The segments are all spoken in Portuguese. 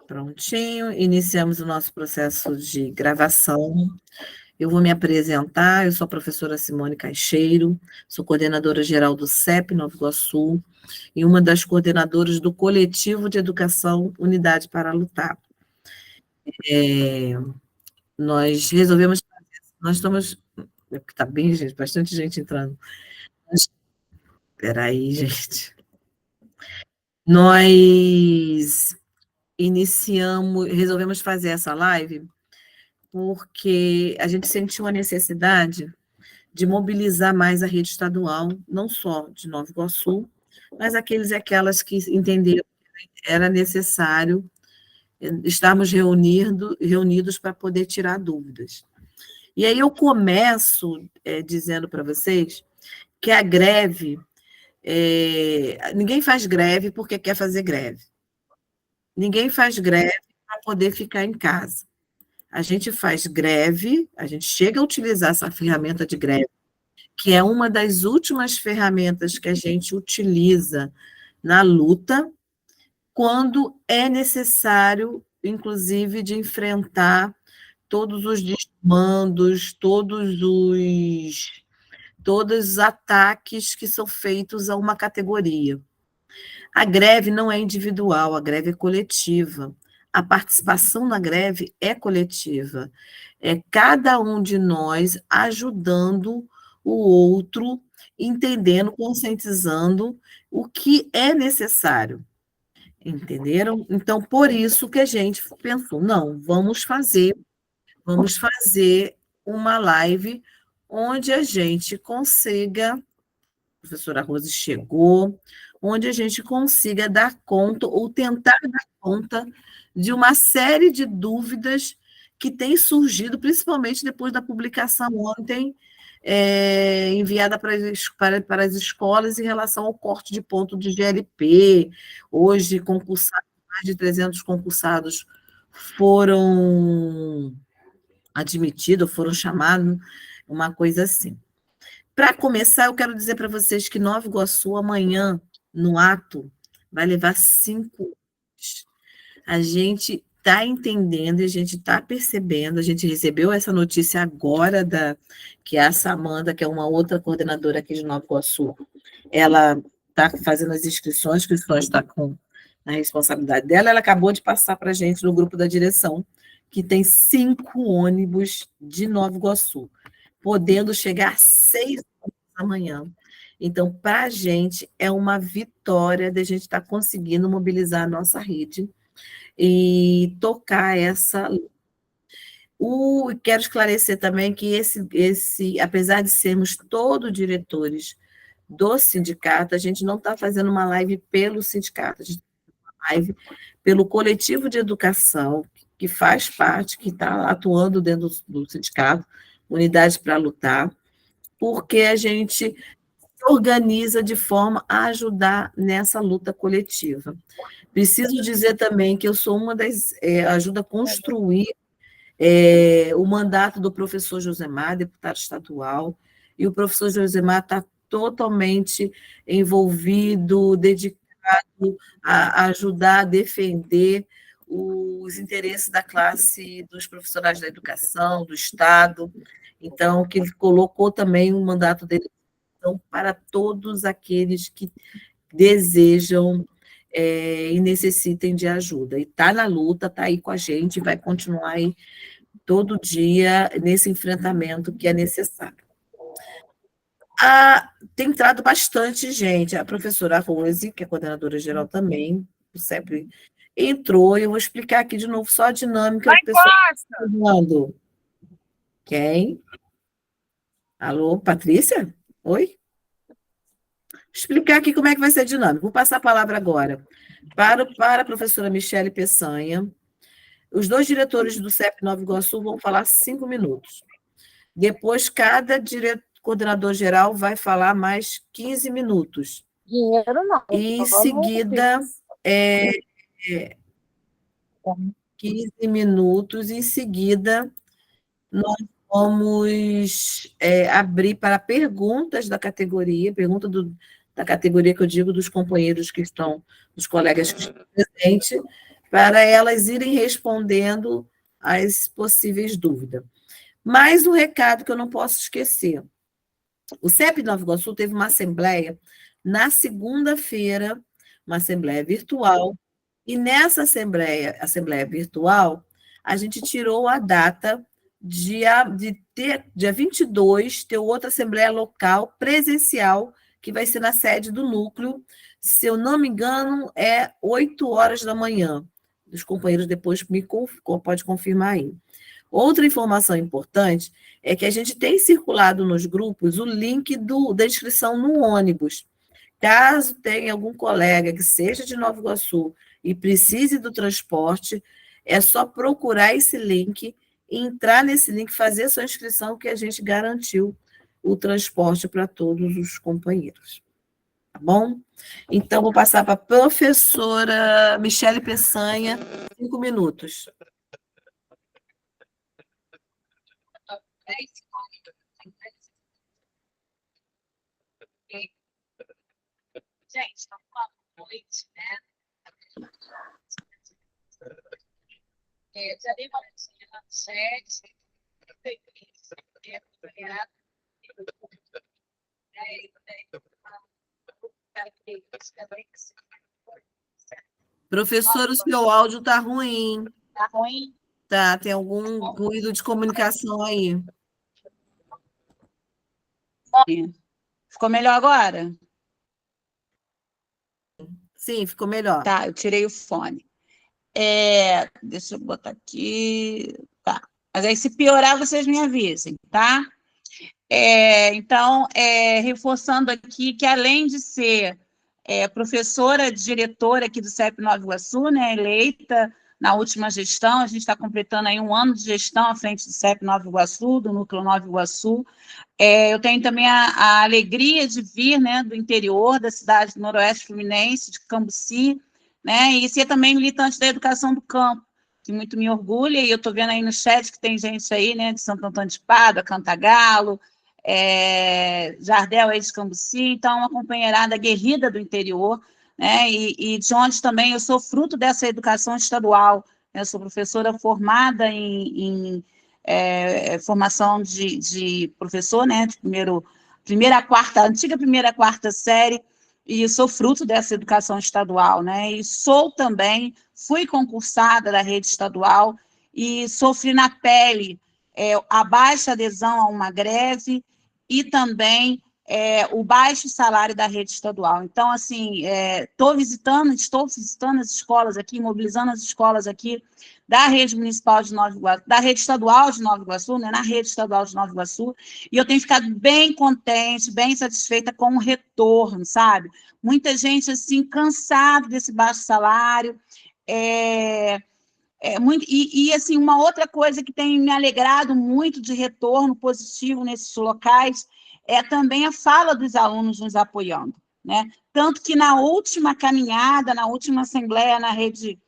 Prontinho, iniciamos o nosso processo de gravação. Eu vou me apresentar, eu sou a professora Simone Caixeiro, sou coordenadora geral do CEP Nova Iguaçu e uma das coordenadoras do Coletivo de Educação Unidade para Lutar. Nós resolvemos nós estamos está bem, gente, bastante gente entrando. Espera aí, gente. Nós resolvemos fazer essa live porque a gente sentiu a necessidade de mobilizar mais a rede estadual, não só de Nova Iguaçu, mas aqueles e aquelas que entenderam que era necessário estarmos reunidos para poder tirar dúvidas. E aí eu começo dizendo para vocês que a greve, ninguém faz greve porque quer fazer greve. Ninguém faz greve para poder ficar em casa. A gente faz greve, a gente chega a utilizar essa ferramenta de greve, que é uma das últimas ferramentas que a gente utiliza na luta, quando é necessário, inclusive, de enfrentar todos os desmandos, todos os ataques que são feitos a uma categoria. A greve não é individual, a greve é coletiva. A participação na greve é coletiva. É cada um de nós ajudando o outro, entendendo, conscientizando o que é necessário. Entenderam? Então, por isso que a gente pensou, não, vamos fazer uma live onde a gente consiga, a professora Rose chegou, onde a gente consiga dar conta, ou tentar dar conta, de uma série de dúvidas que têm surgido, principalmente depois da publicação ontem, enviada para as escolas em relação ao corte de ponto de GLP. Hoje, mais de 300 concursados foram admitidos, foram chamados, uma coisa assim. Para começar, eu quero dizer para vocês que Nova Iguaçu, amanhã, no ato, vai levar 5 anos. A gente está entendendo, a gente está percebendo, a gente recebeu essa notícia agora, que é a Samanta, que é uma outra coordenadora aqui de Nova Iguaçu, ela está fazendo as inscrições está com a responsabilidade dela, ela acabou de passar para a gente no grupo da direção, que tem 5 ônibus de Nova Iguaçu, podendo chegar às 6 da manhã. Então, para a gente, é uma vitória de a gente estar conseguindo mobilizar a nossa rede e tocar essa. Quero esclarecer também que apesar de sermos todos diretores do sindicato, a gente não está fazendo uma live pelo sindicato, a gente está fazendo uma live pelo coletivo de educação, que faz parte, que está atuando dentro do sindicato, Unidade para Lutar, porque a gente se organiza de forma a ajudar nessa luta coletiva. Preciso dizer também que eu sou uma das ajuda a construir o mandato do professor Josemar, deputado estadual, e o professor Josemar está totalmente envolvido, dedicado a ajudar a defender os interesses da classe dos profissionais da educação, do Estado, então, que ele colocou também o mandato dele para todos aqueles que desejam e necessitem de ajuda. E está na luta, está aí com a gente, vai continuar aí todo dia nesse enfrentamento que é necessário. Tem entrado bastante gente, a professora Rose, que é coordenadora geral também, sempre entrou, e eu vou explicar aqui de novo só a dinâmica do pessoal. Quem? Alô, Patrícia? Oi? Explicar aqui como é que vai ser a dinâmica. Vou passar a palavra agora para a professora Michele Peçanha. Os 2 diretores do CEP Nova Iguaçu vão falar 5 minutos. Depois, cada coordenador geral vai falar mais 15 minutos. Dinheiro não. E em seguida, 15 minutos, em seguida, nós vamos abrir para perguntas da categoria, pergunta da categoria que eu digo dos companheiros que estão, dos colegas que estão presentes, para elas irem respondendo às possíveis dúvidas. Mais um recado que eu não posso esquecer. O CEP Nova Iguaçu teve uma assembleia na segunda-feira, uma assembleia virtual, e nessa assembleia virtual, a gente tirou a data de ter, dia 22, ter outra assembleia local presencial, que vai ser na sede do núcleo, se eu não me engano, é 8 horas da manhã. Os companheiros depois pode confirmar aí. Outra informação importante é que a gente tem circulado nos grupos o link da inscrição no ônibus. Caso tenha algum colega que seja de Nova Iguaçu e precise do transporte, é só procurar esse link, entrar nesse link, fazer a sua inscrição, que a gente garantiu o transporte para todos os companheiros. Tá bom? Então, vou passar para a professora Michele Peçanha, 5 minutos. Gente, então, boa noite, né? Já dei uma olhadinha no chat, Professor, o seu áudio está ruim. Tá ruim? Tá, tem algum ruído de comunicação aí. Ficou melhor agora? Sim, ficou melhor. Tá, eu tirei o fone. Deixa eu botar aqui. Tá. Mas aí, se piorar, vocês me avisem, tá? Então, reforçando aqui que, além de ser professora, diretora aqui do CEP Nova Iguaçu, né, eleita na última gestão, a gente está completando aí 1 ano de gestão à frente do CEP Nova Iguaçu, do Núcleo Nova Iguaçu. Eu tenho também a alegria de vir, né, do interior da cidade do Noroeste Fluminense, de Cambuci, né, e ser também militante da educação do campo, que muito me orgulha, e eu estou vendo aí no chat que tem gente aí, né, de Santo Antônio de Pádua, Cantagalo, Jardel aí de Cambuci, então uma companheirada guerrida do interior, né, e de onde também eu sou fruto dessa educação estadual, né, eu sou professora formada em formação de professor, né, de antiga primeira a quarta série, e sou fruto dessa educação estadual, né, e fui concursada da rede estadual, e sofri na pele a baixa adesão a uma greve, e também o baixo salário da rede estadual. Então, assim, estou visitando as escolas aqui, mobilizando as escolas aqui da rede municipal de Nova Iguaçu, da rede estadual de Nova Iguaçu, né, na rede estadual de Nova Iguaçu, e eu tenho ficado bem contente, bem satisfeita com o retorno, sabe? Muita gente, assim, cansada desse baixo salário, assim, uma outra coisa que tem me alegrado muito de retorno positivo nesses locais é também a fala dos alunos nos apoiando, né? Tanto que na última caminhada, na última assembleia da rede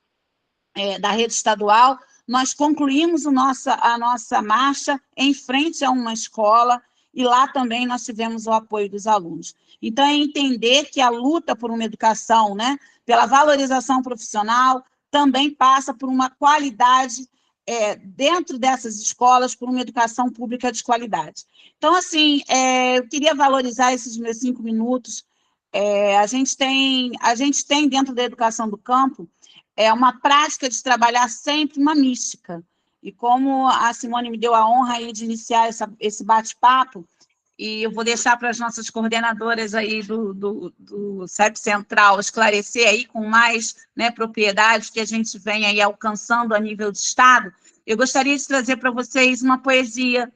estadual, nós concluímos a nossa marcha em frente a uma escola, e lá também nós tivemos o apoio dos alunos. Então, é entender que a luta por uma educação, né, pela valorização profissional, também passa por uma qualidade dentro dessas escolas, por uma educação pública de qualidade. Então, assim, eu queria valorizar esses meus 5 minutos. A gente tem dentro da educação do campo uma prática de trabalhar sempre uma mística. E como a Simone me deu a honra aí de iniciar esse bate-papo, e eu vou deixar para as nossas coordenadoras aí do CEP Central esclarecer aí com mais, né, propriedade que a gente vem aí alcançando a nível de Estado, eu gostaria de trazer para vocês uma poesia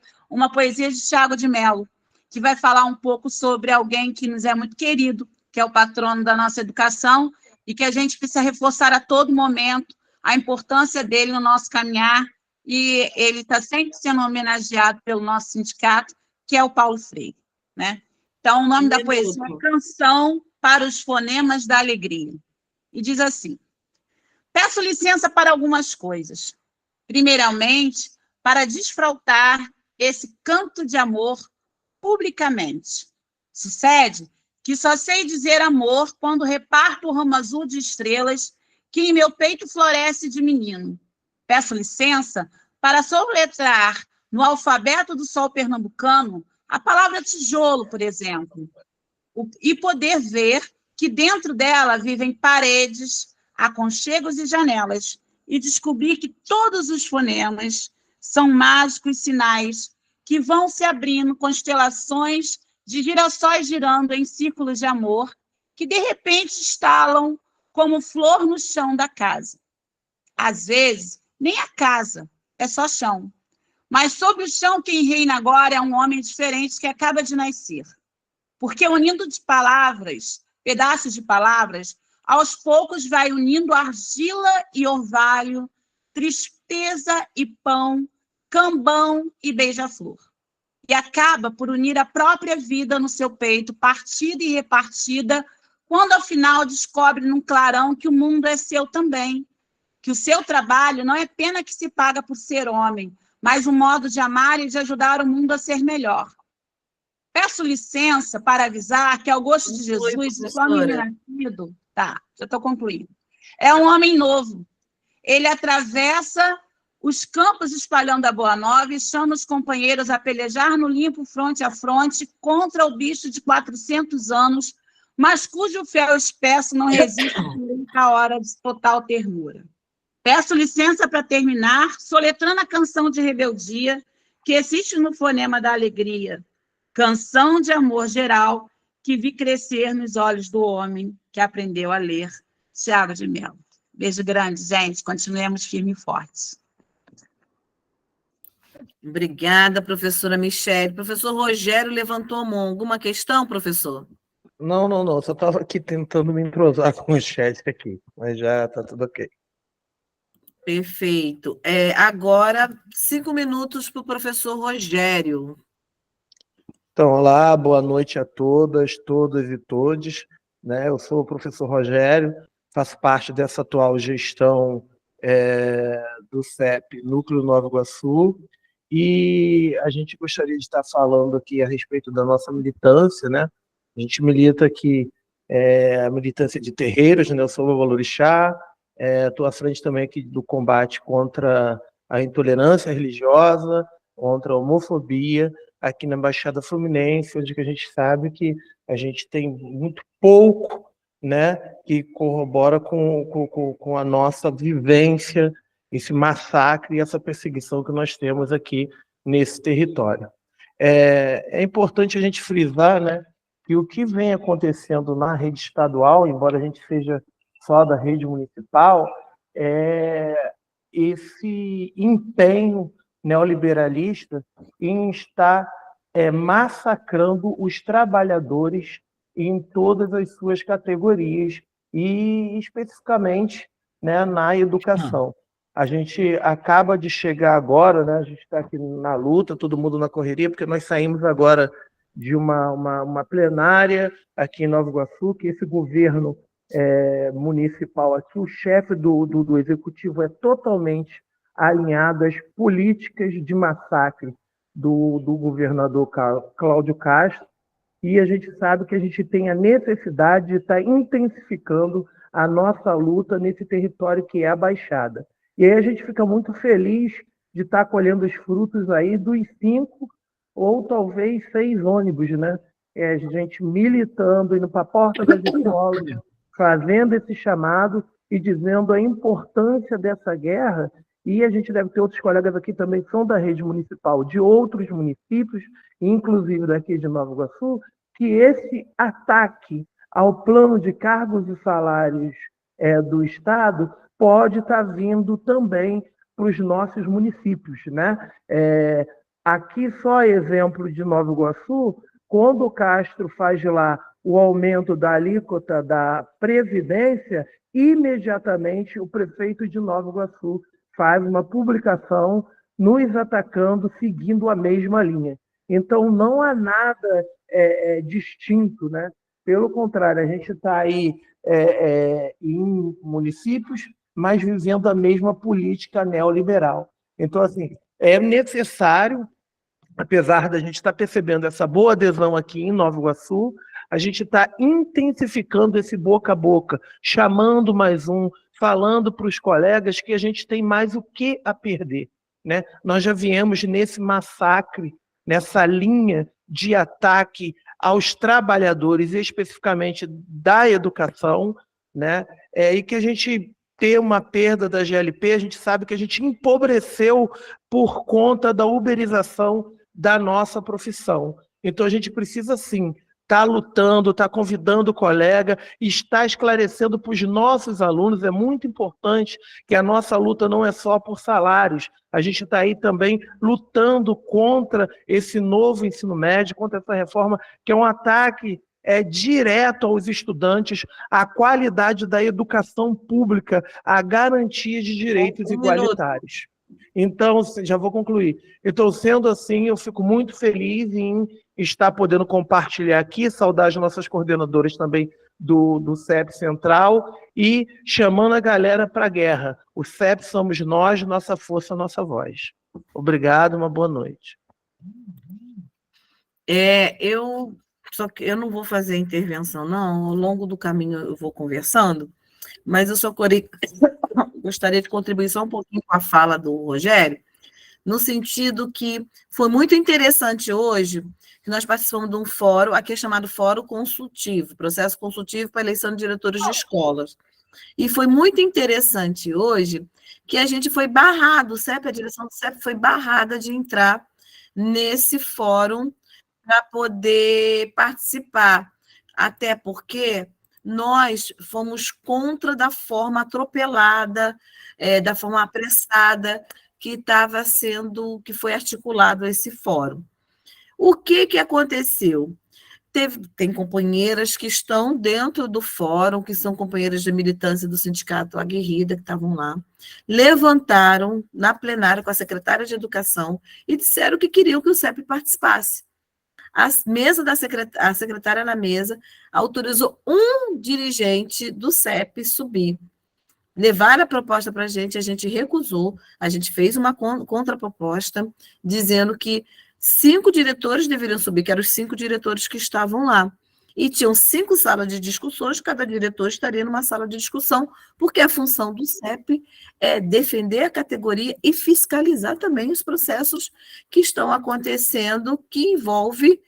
de Tiago de Mello, que vai falar um pouco sobre alguém que nos é muito querido, que é o patrono da nossa educação, e que a gente precisa reforçar a todo momento a importância dele no nosso caminhar, e ele está sempre sendo homenageado pelo nosso sindicato, que é o Paulo Freire, né? Então, o nome da poesia é Canção para os Fonemas da Alegria. E diz assim: peço licença para algumas coisas. Primeiramente, para desfrautar esse canto de amor publicamente. Sucede que só sei dizer amor quando reparto o ramo azul de estrelas que em meu peito floresce de menino. Peço licença para soletrar no alfabeto do sol pernambucano a palavra tijolo, por exemplo, e poder ver que dentro dela vivem paredes, aconchegos e janelas, e descobrir que todos os fonemas são mágicos sinais que vão se abrindo constelações de girassóis girando em círculos de amor, que de repente estalam como flor no chão da casa. Às vezes, nem a casa, é só chão. Mas sobre o chão quem reina agora é um homem diferente que acaba de nascer. Porque unindo de palavras, pedaços de palavras, aos poucos vai unindo argila e orvalho, tristeza e pão, cambão e beija-flor. E acaba por unir a própria vida no seu peito, partida e repartida, quando ao final descobre num clarão que o mundo é seu também, que o seu trabalho não é pena que se paga por ser homem, mas um modo de amar e de ajudar o mundo a ser melhor. Peço licença para avisar que, ao gosto de Jesus, o homem nascido... Tá, já estou concluindo. É um homem novo. Ele atravessa os campos espalhando a boa nova e chama os companheiros a pelejar no limpo fronte a fronte contra o bicho de 400 anos, mas cujo fel espesso não resiste a hora de total ternura. Peço licença para terminar soletrando a canção de rebeldia que existe no fonema da alegria, canção de amor geral que vi crescer nos olhos do homem que aprendeu a ler. Thiago de Mello. Beijo grande, gente. Continuemos firmes e fortes. Obrigada, professora Michele. Professor Rogério levantou a mão. Alguma questão, professor? Não. Só estava aqui tentando me entrosar com o chat aqui, mas já está tudo ok. Perfeito. Agora, 5 minutos para o professor Rogério. Então, olá, boa noite a todas, todos e todes. Né? Eu sou o professor Rogério, faço parte dessa atual gestão do CEP Núcleo Nova Iguaçu, e a gente gostaria de estar falando aqui a respeito da nossa militância, né? A gente milita aqui a militância de terreiros, né? Eu sou o Valorixá, estou à frente também aqui do combate contra a intolerância religiosa, contra a homofobia, aqui na Baixada Fluminense, onde a gente sabe que a gente tem muito pouco, né, que corrobora com a nossa vivência, esse massacre e essa perseguição que nós temos aqui nesse território. É importante a gente frisar, né, que o que vem acontecendo na rede estadual, embora a gente seja só da rede municipal, é esse empenho neoliberalista em estar massacrando os trabalhadores em todas as suas categorias e especificamente, né, na educação. A gente acaba de chegar agora, né, a gente está aqui na luta, todo mundo na correria, porque nós saímos agora de uma plenária aqui em Nova Iguaçu, que esse governo municipal aqui, o chefe do executivo é totalmente alinhado às políticas de massacre do governador Cláudio Castro, e a gente sabe que a gente tem a necessidade de estar intensificando a nossa luta nesse território que é a Baixada. E aí a gente fica muito feliz de estar colhendo os frutos aí dos 5 ou talvez 6 ônibus, né? A gente militando, indo para a porta das escolas, fazendo esse chamado e dizendo a importância dessa guerra. E a gente deve ter outros colegas aqui também que são da rede municipal, de outros municípios, inclusive daqui de Nova Iguaçu, que esse ataque ao plano de cargos e salários do Estado pode estar vindo também para os nossos municípios, né? Aqui só exemplo de Nova Iguaçu, quando o Castro faz lá o aumento da alíquota da Previdência, imediatamente o prefeito de Nova Iguaçu faz uma publicação nos atacando, seguindo a mesma linha. Então, não há nada distinto, né? Pelo contrário, a gente está aí em municípios, mas vivendo a mesma política neoliberal. Então, assim, é necessário, apesar da gente estar percebendo essa boa adesão aqui em Nova Iguaçu, a gente está intensificando esse boca a boca, chamando mais um, falando para os colegas que a gente tem mais o que a perder, né? Nós já viemos nesse massacre, nessa linha de ataque aos trabalhadores, especificamente da educação, né? E que a gente ter uma perda da GLP, a gente sabe que a gente empobreceu por conta da uberização da nossa profissão. Então, a gente precisa, sim, estar lutando, estar convidando o colega, estar esclarecendo para os nossos alunos. É muito importante que a nossa luta não é só por salários. A gente está aí também lutando contra esse novo ensino médio, contra essa reforma, que é um ataque direto aos estudantes, à qualidade da educação pública, à garantia de direitos igualitários. Então, já vou concluir. Então, sendo assim, eu fico muito feliz em estar podendo compartilhar aqui, saudar as nossas coordenadoras também do CEP Central e chamando a galera para a guerra. O CEP somos nós, nossa força, nossa voz. Obrigado, uma boa noite. Só que eu não vou fazer intervenção, não. Ao longo do caminho eu vou conversando, mas eu só gostaria de contribuir só um pouquinho com a fala do Rogério, no sentido que foi muito interessante hoje que nós participamos de um fórum, aqui é chamado Fórum Consultivo, Processo Consultivo para a Eleição de Diretores de Escolas. E foi muito interessante hoje que a gente foi barrado, a direção do CEP foi barrada de entrar nesse fórum para poder participar, até porque nós fomos contra da forma atropelada, da forma apressada que foi articulado esse fórum. O que aconteceu? Tem companheiras que estão dentro do fórum, que são companheiras de militância do Sindicato Aguerrida, que estavam lá, levantaram na plenária com a secretária de Educação e disseram que queriam que o CEP participasse. A secretária na mesa autorizou um dirigente do CEP subir. Levaram a proposta para a gente recusou, a gente fez uma contraproposta, dizendo que 5 diretores deveriam subir, que eram os 5 diretores que estavam lá. E tinham 5 salas de discussões, cada diretor estaria numa sala de discussão, porque a função do CEP é defender a categoria e fiscalizar também os processos que estão acontecendo, que envolve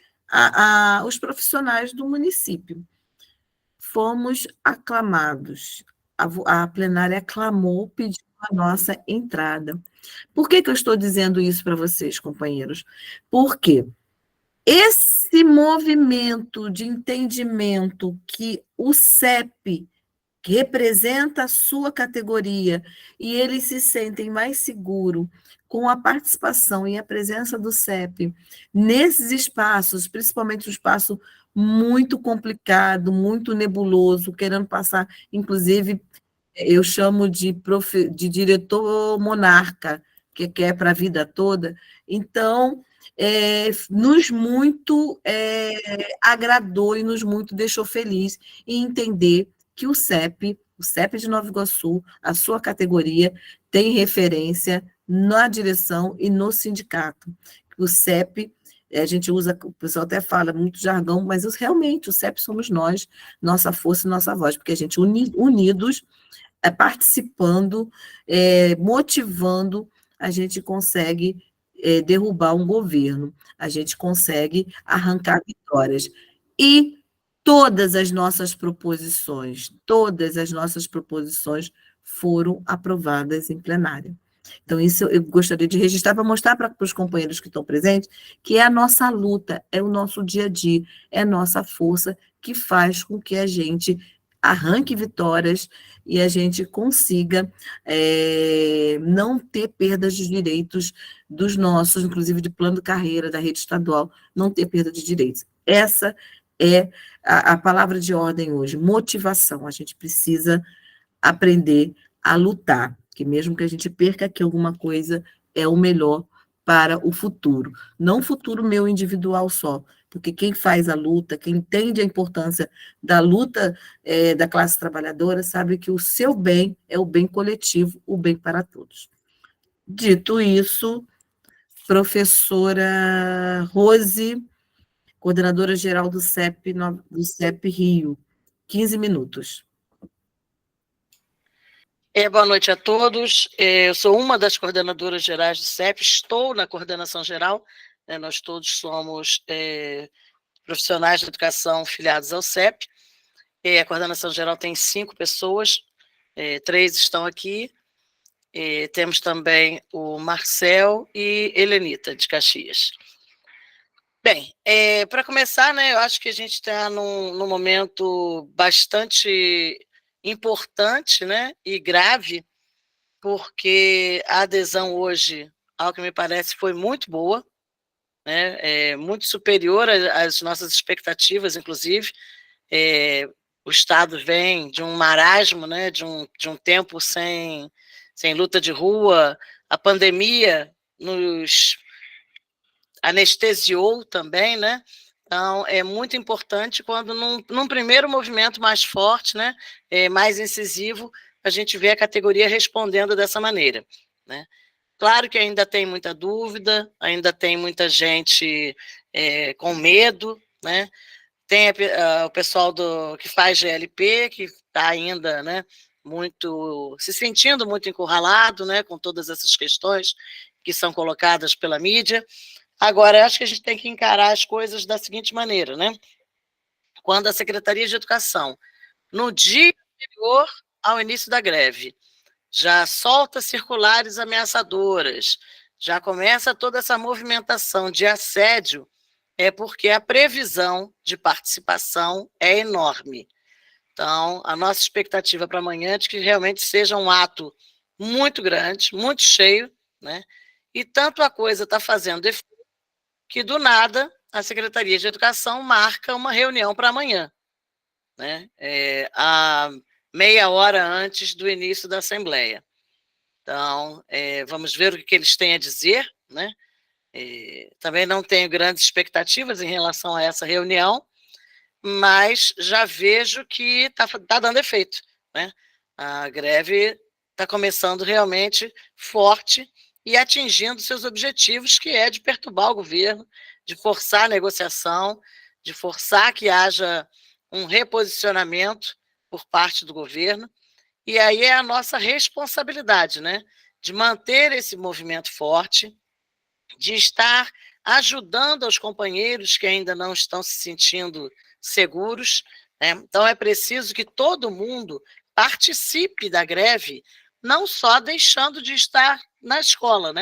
os profissionais do município. Fomos aclamados. A plenária aclamou, pediu a nossa entrada. Por que eu estou dizendo isso para vocês, companheiros? Porque esse movimento de entendimento que o CEP representa a sua categoria e eles se sentem mais seguros com a participação e a presença do CEP nesses espaços, principalmente um espaço muito complicado, muito nebuloso, querendo passar, inclusive, eu chamo de diretor monarca, que quer para a vida toda. Então, nos muito agradou e nos muito deixou feliz em entender que o CEP de Nova Iguaçu, a sua categoria, tem referência na direção e no sindicato. O CEP, a gente usa, o pessoal até fala muito jargão, mas realmente o CEP somos nós, nossa força e nossa voz, porque a gente unidos, participando, motivando, a gente consegue derrubar um governo, a gente consegue arrancar vitórias. E todas as nossas proposições foram aprovadas em plenário. Então, isso eu gostaria de registrar para mostrar para os companheiros que estão presentes que é a nossa luta, é o nosso dia a dia, é a nossa força que faz com que a gente arranque vitórias e a gente consiga não ter perdas de direitos dos nossos, inclusive de plano de carreira da rede estadual, não ter perda de direitos. Essa é a palavra de ordem hoje, motivação. A gente precisa aprender a lutar, que mesmo que a gente perca aqui alguma coisa, é o melhor para o futuro. Não o futuro meu individual só, porque quem faz a luta, quem entende a importância da luta da classe trabalhadora, sabe que o seu bem é o bem coletivo, o bem para todos. Dito isso, professora Rose, coordenadora-geral do CEP Rio. 15 minutos. Boa noite a todos. Eu sou uma das coordenadoras gerais do CEP, estou na coordenação geral, nós todos somos profissionais de educação filiados ao CEP. A coordenação geral tem 5 pessoas, 3 estão aqui. Temos também o Marcel e Helenita, de Caxias. Bem, para começar, eu acho que a gente está num momento bastante importante, e grave, porque a adesão hoje, ao que me parece, foi muito boa, muito superior às nossas expectativas, inclusive. O Estado vem de um marasmo, de um tempo sem luta de rua, a pandemia nos anestesiou também, Então, é muito importante quando, num primeiro movimento mais forte, mais incisivo, a gente vê a categoria respondendo dessa maneira, Claro que ainda tem muita dúvida, ainda tem muita gente com medo, Tem o pessoal que faz GLP, que está ainda, se sentindo muito encurralado, com todas essas questões que são colocadas pela mídia. Agora, eu acho que a gente tem que encarar as coisas da seguinte maneira, Quando a Secretaria de Educação, no dia anterior ao início da greve, já solta circulares ameaçadoras, já começa toda essa movimentação de assédio, é porque a previsão de participação é enorme. Então, a nossa expectativa para amanhã é de que realmente seja um ato muito grande, muito cheio, E tanto a coisa está fazendo efeito que, do nada, a Secretaria de Educação marca uma reunião para amanhã, a meia hora antes do início da Assembleia. Então, vamos ver o que eles têm a dizer, Também não tenho grandes expectativas em relação a essa reunião, mas já vejo que está dando efeito, A greve está começando realmente forte e atingindo seus objetivos, que é de perturbar o governo, de forçar a negociação, de forçar que haja um reposicionamento por parte do governo. E aí é a nossa responsabilidade, de manter esse movimento forte, de estar ajudando os companheiros que ainda não estão se sentindo seguros. Então, é preciso que todo mundo participe da greve, não só deixando de estar na escola,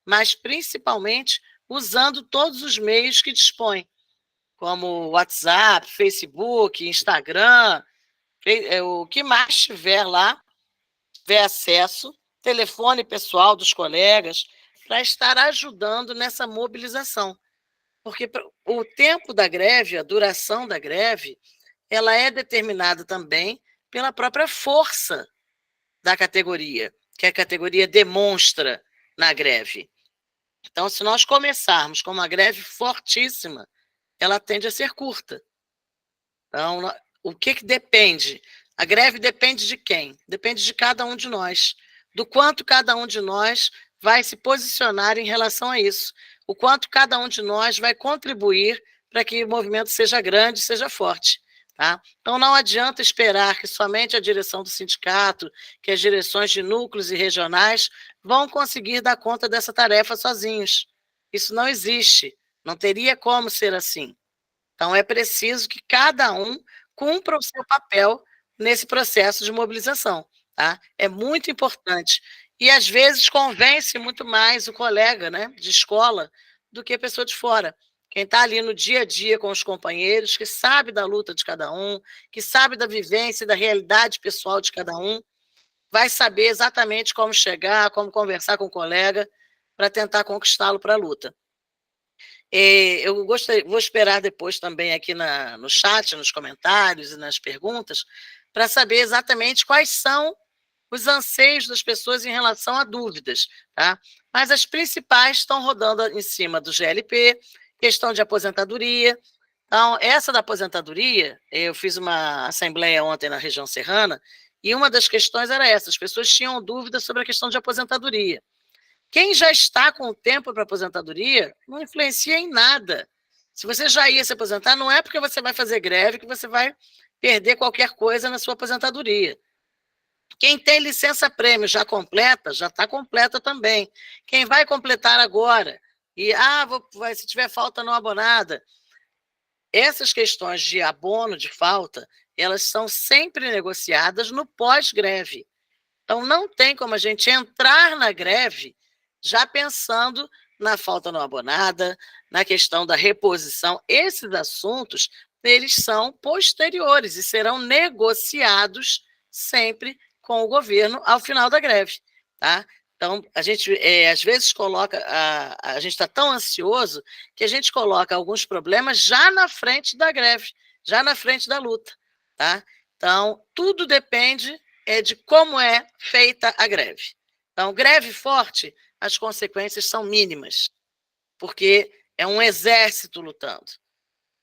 mas principalmente usando todos os meios que dispõe, como WhatsApp, Facebook, Instagram, o que mais tiver lá, tiver acesso, telefone pessoal dos colegas, para estar ajudando nessa mobilização. Porque o tempo da greve, a duração da greve, ela é determinada também pela própria força da categoria, que a categoria demonstra na greve. Então, se nós começarmos com uma greve fortíssima, ela tende a ser curta. Então, o que depende? A greve depende de quem? Depende de cada um de nós, do quanto cada um de nós vai se posicionar em relação a isso, o quanto cada um de nós vai contribuir para que o movimento seja grande, seja forte. Então, não adianta esperar que somente a direção do sindicato, que as direções de núcleos e regionais vão conseguir dar conta dessa tarefa sozinhos. Isso não existe, não teria como ser assim. Então, é preciso que cada um cumpra o seu papel nesse processo de mobilização. É muito importante. E, às vezes, convence muito mais o colega de escola do que a pessoa de fora. Quem está ali no dia a dia com os companheiros, que sabe da luta de cada um, que sabe da vivência e da realidade pessoal de cada um, vai saber exatamente como chegar, como conversar com o colega para tentar conquistá-lo para a luta. Eu vou esperar depois também aqui no chat, nos comentários e nas perguntas, para saber exatamente quais são os anseios das pessoas em relação a dúvidas. Mas as principais estão rodando em cima do GLP, questão de aposentadoria. Então, essa da aposentadoria, eu fiz uma assembleia ontem na região serrana, e uma das questões era essa, as pessoas tinham dúvidas sobre a questão de aposentadoria. Quem já está com o tempo para aposentadoria não influencia em nada. Se você já ia se aposentar, não é porque você vai fazer greve que você vai perder qualquer coisa na sua aposentadoria. Quem tem licença-prêmio já completa, já está completa também. Quem vai completar agora, e se tiver falta não abonada, essas questões de abono, de falta, elas são sempre negociadas no pós-greve. Então, não tem como a gente entrar na greve já pensando na falta não abonada, na questão da reposição. Esses assuntos, eles são posteriores e serão negociados sempre com o governo ao final da greve, tá? Então, a gente, às vezes, coloca... A gente está tão ansioso que a gente coloca alguns problemas já na frente da greve, já na frente da luta, tá? Então, tudo depende de como é feita a greve. Então, greve forte, as consequências são mínimas, porque é um exército lutando.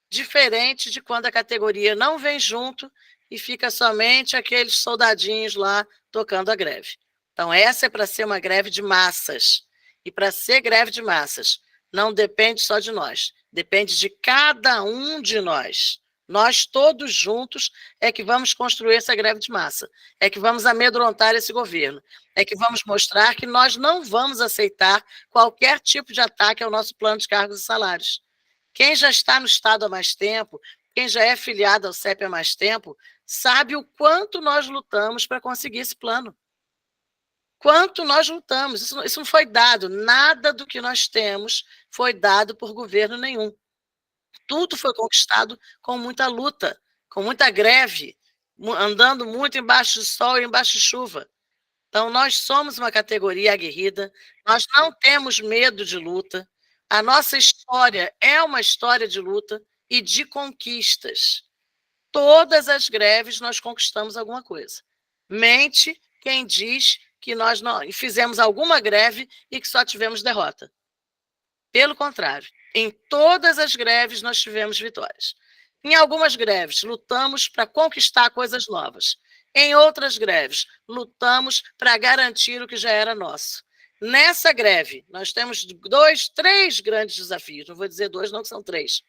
Diferente de quando a categoria não vem junto e fica somente aqueles soldadinhos lá tocando a greve. Então, essa é para ser uma greve de massas. E para ser greve de massas, não depende só de nós, depende de cada um de nós. Nós todos juntos é que vamos construir essa greve de massa, é que vamos amedrontar esse governo, é que vamos mostrar que nós não vamos aceitar qualquer tipo de ataque ao nosso plano de cargos e salários. Quem já está no Estado há mais tempo, quem já é filiado ao CEP há mais tempo, sabe o quanto nós lutamos para conseguir esse plano. Quanto nós lutamos, isso não foi dado, nada do que nós temos foi dado por governo nenhum. Tudo foi conquistado com muita luta, com muita greve, andando muito embaixo do sol e embaixo de chuva. Então, nós somos uma categoria aguerrida, nós não temos medo de luta, a nossa história é uma história de luta e de conquistas. Todas as greves nós conquistamos alguma coisa. Mente quem diz que nós não fizemos alguma greve e que só tivemos derrota. Pelo contrário, em todas as greves nós tivemos vitórias. Em algumas greves, lutamos para conquistar coisas novas. Em outras greves, lutamos para garantir o que já era nosso. Nessa greve, nós temos três grandes desafios. Não vou dizer dois, não, que são três.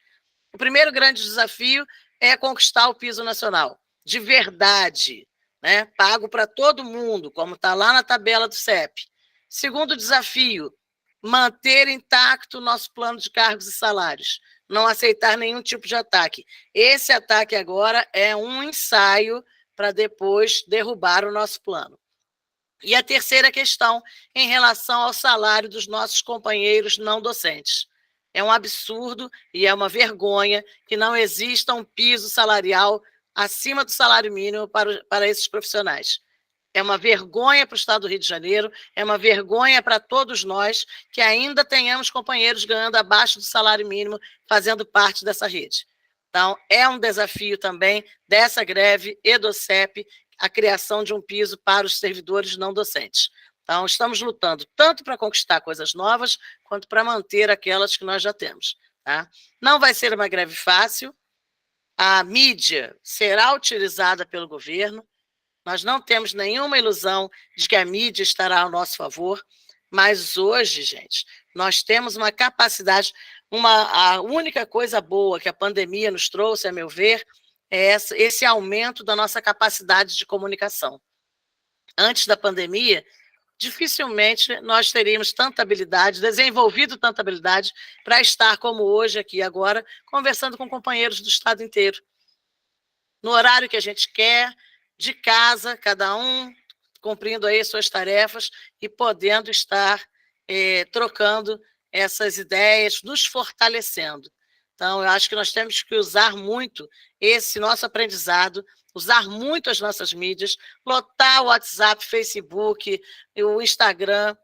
O primeiro grande desafio é conquistar o piso nacional, de verdade, né? Pago para todo mundo, como está lá na tabela do CEP. Segundo desafio, manter intacto o nosso plano de cargos e salários, não aceitar nenhum tipo de ataque. Esse ataque agora é um ensaio para depois derrubar o nosso plano. E a terceira questão, em relação ao salário dos nossos companheiros não docentes. É um absurdo e é uma vergonha que não exista um piso salarial acima do salário mínimo para esses profissionais. É uma vergonha para o Estado do Rio de Janeiro, é uma vergonha para todos nós que ainda tenhamos companheiros ganhando abaixo do salário mínimo, fazendo parte dessa rede. Então, é um desafio também dessa greve e do CEP, a criação de um piso para os servidores não docentes. Então, estamos lutando tanto para conquistar coisas novas, quanto para manter aquelas que nós já temos. Tá? Não vai ser uma greve fácil, a mídia será utilizada pelo governo, nós não temos nenhuma ilusão de que a mídia estará ao nosso favor, mas hoje, gente, nós temos uma capacidade, a única coisa boa que a pandemia nos trouxe, a meu ver, é esse aumento da nossa capacidade de comunicação. Antes da pandemia, dificilmente nós teríamos tanta habilidade, desenvolvido tanta habilidade para estar como hoje aqui agora, conversando com companheiros do estado inteiro. No horário que a gente quer, de casa, cada um cumprindo aí suas tarefas e podendo estar trocando essas ideias, nos fortalecendo. Então, eu acho que nós temos que usar muito esse nosso aprendizado, usar muito as nossas mídias, lotar o WhatsApp, Facebook, o Instagram.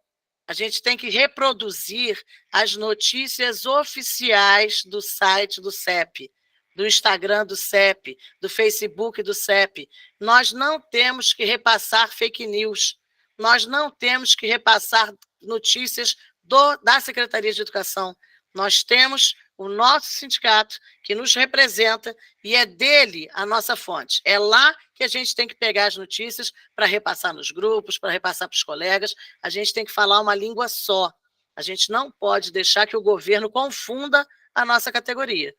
A gente tem que reproduzir as notícias oficiais do site do CEP, do Instagram do CEP, do Facebook do CEP. Nós não temos que repassar fake news, nós não temos que repassar notícias da Secretaria de Educação. Nós temos o nosso sindicato que nos representa e é dele a nossa fonte. É lá que a gente tem que pegar as notícias para repassar nos grupos, para repassar para os colegas. A gente tem que falar uma língua só. A gente não pode deixar que o governo confunda a nossa categoria.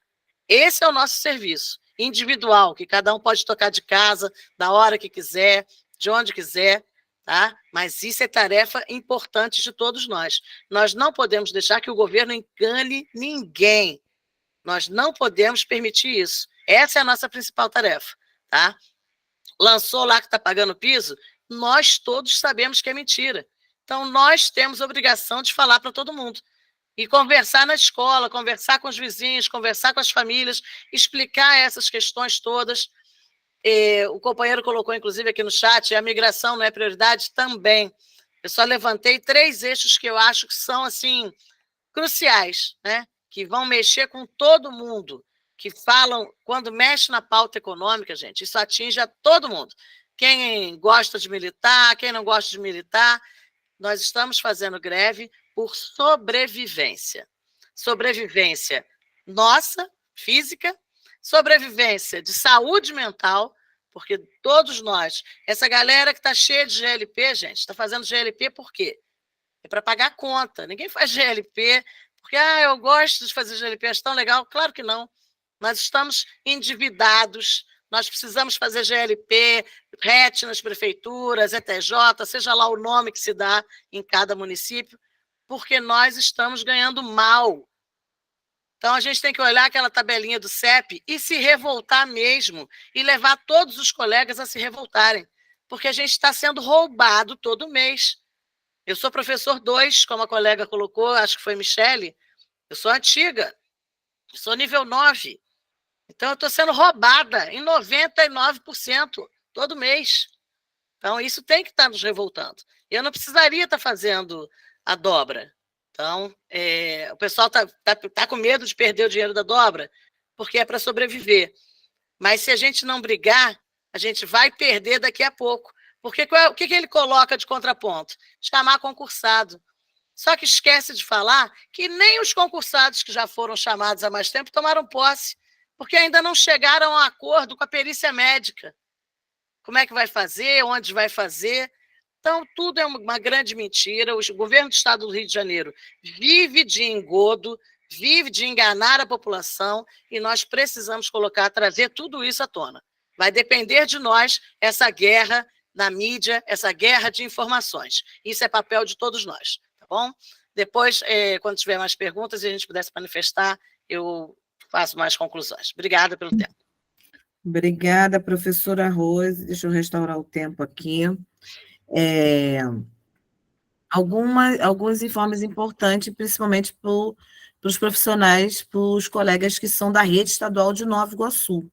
Esse é o nosso serviço individual, que cada um pode tocar de casa, da hora que quiser, de onde quiser, tá? Mas isso é tarefa importante de todos nós. Nós não podemos deixar que o governo engane ninguém. Nós não podemos permitir isso. Essa é a nossa principal tarefa, tá? Lançou lá que está pagando piso, nós todos sabemos que é mentira. Então, nós temos obrigação de falar para todo mundo. E conversar na escola, conversar com os vizinhos, conversar com as famílias, explicar essas questões todas. O companheiro colocou, inclusive, aqui no chat, a migração não é prioridade também. Eu só levantei 3 eixos que eu acho que são, assim, cruciais, né? Que vão mexer com todo mundo, que falam, quando mexe na pauta econômica, gente, isso atinge a todo mundo. Quem gosta de militar, quem não gosta de militar, nós estamos fazendo greve por sobrevivência. Sobrevivência nossa, física, sobrevivência de saúde mental, porque todos nós, essa galera que está cheia de GLP, gente, está fazendo GLP por quê? É para pagar a conta. Ninguém faz GLP porque eu gosto de fazer GLP, acho tão legal. Claro que não. Nós estamos endividados, nós precisamos fazer GLP, RET nas prefeituras, ETJ, seja lá o nome que se dá em cada município, porque nós estamos ganhando mal. Então, a gente tem que olhar aquela tabelinha do CEP e se revoltar mesmo, e levar todos os colegas a se revoltarem, porque a gente está sendo roubado todo mês. Eu sou professor 2, como a colega colocou, acho que foi Michele, eu sou antiga, eu sou nível 9. Então, eu estou sendo roubada em 99% todo mês. Então, isso tem que estar nos revoltando. Eu não precisaria estar fazendo a dobra. Então, o pessoal tá com medo de perder o dinheiro da dobra, porque é para sobreviver. Mas se a gente não brigar, a gente vai perder daqui a pouco. Porque o que ele coloca de contraponto? Chamar concursado. Só que esquece de falar que nem os concursados que já foram chamados há mais tempo tomaram posse, porque ainda não chegaram a um acordo com a perícia médica. Como é que vai fazer? Onde vai fazer? Então, tudo é uma grande mentira. O governo do estado do Rio de Janeiro vive de engodo, vive de enganar a população, e nós precisamos trazer tudo isso à tona. Vai depender de nós essa guerra na mídia, essa guerra de informações. Isso é papel de todos nós, tá bom? Depois, quando tiver mais perguntas e a gente pudesse manifestar, eu faço mais conclusões. Obrigada pelo tempo. Obrigada, professora Rose. Deixa eu restaurar o tempo aqui. Alguns informes importantes, principalmente para os profissionais, para os colegas que são da rede estadual de Nova Iguaçu.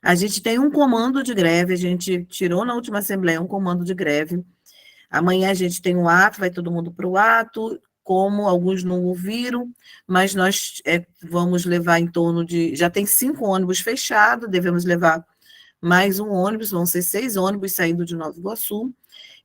A gente tem um comando de greve, a gente tirou na última assembleia um comando de greve. Amanhã a gente tem um ato, vai todo mundo para o ato, como alguns não ouviram, mas nós vamos levar em torno de... Já tem 5 ônibus fechados, devemos levar mais um ônibus, vão ser 6 ônibus saindo de Nova Iguaçu,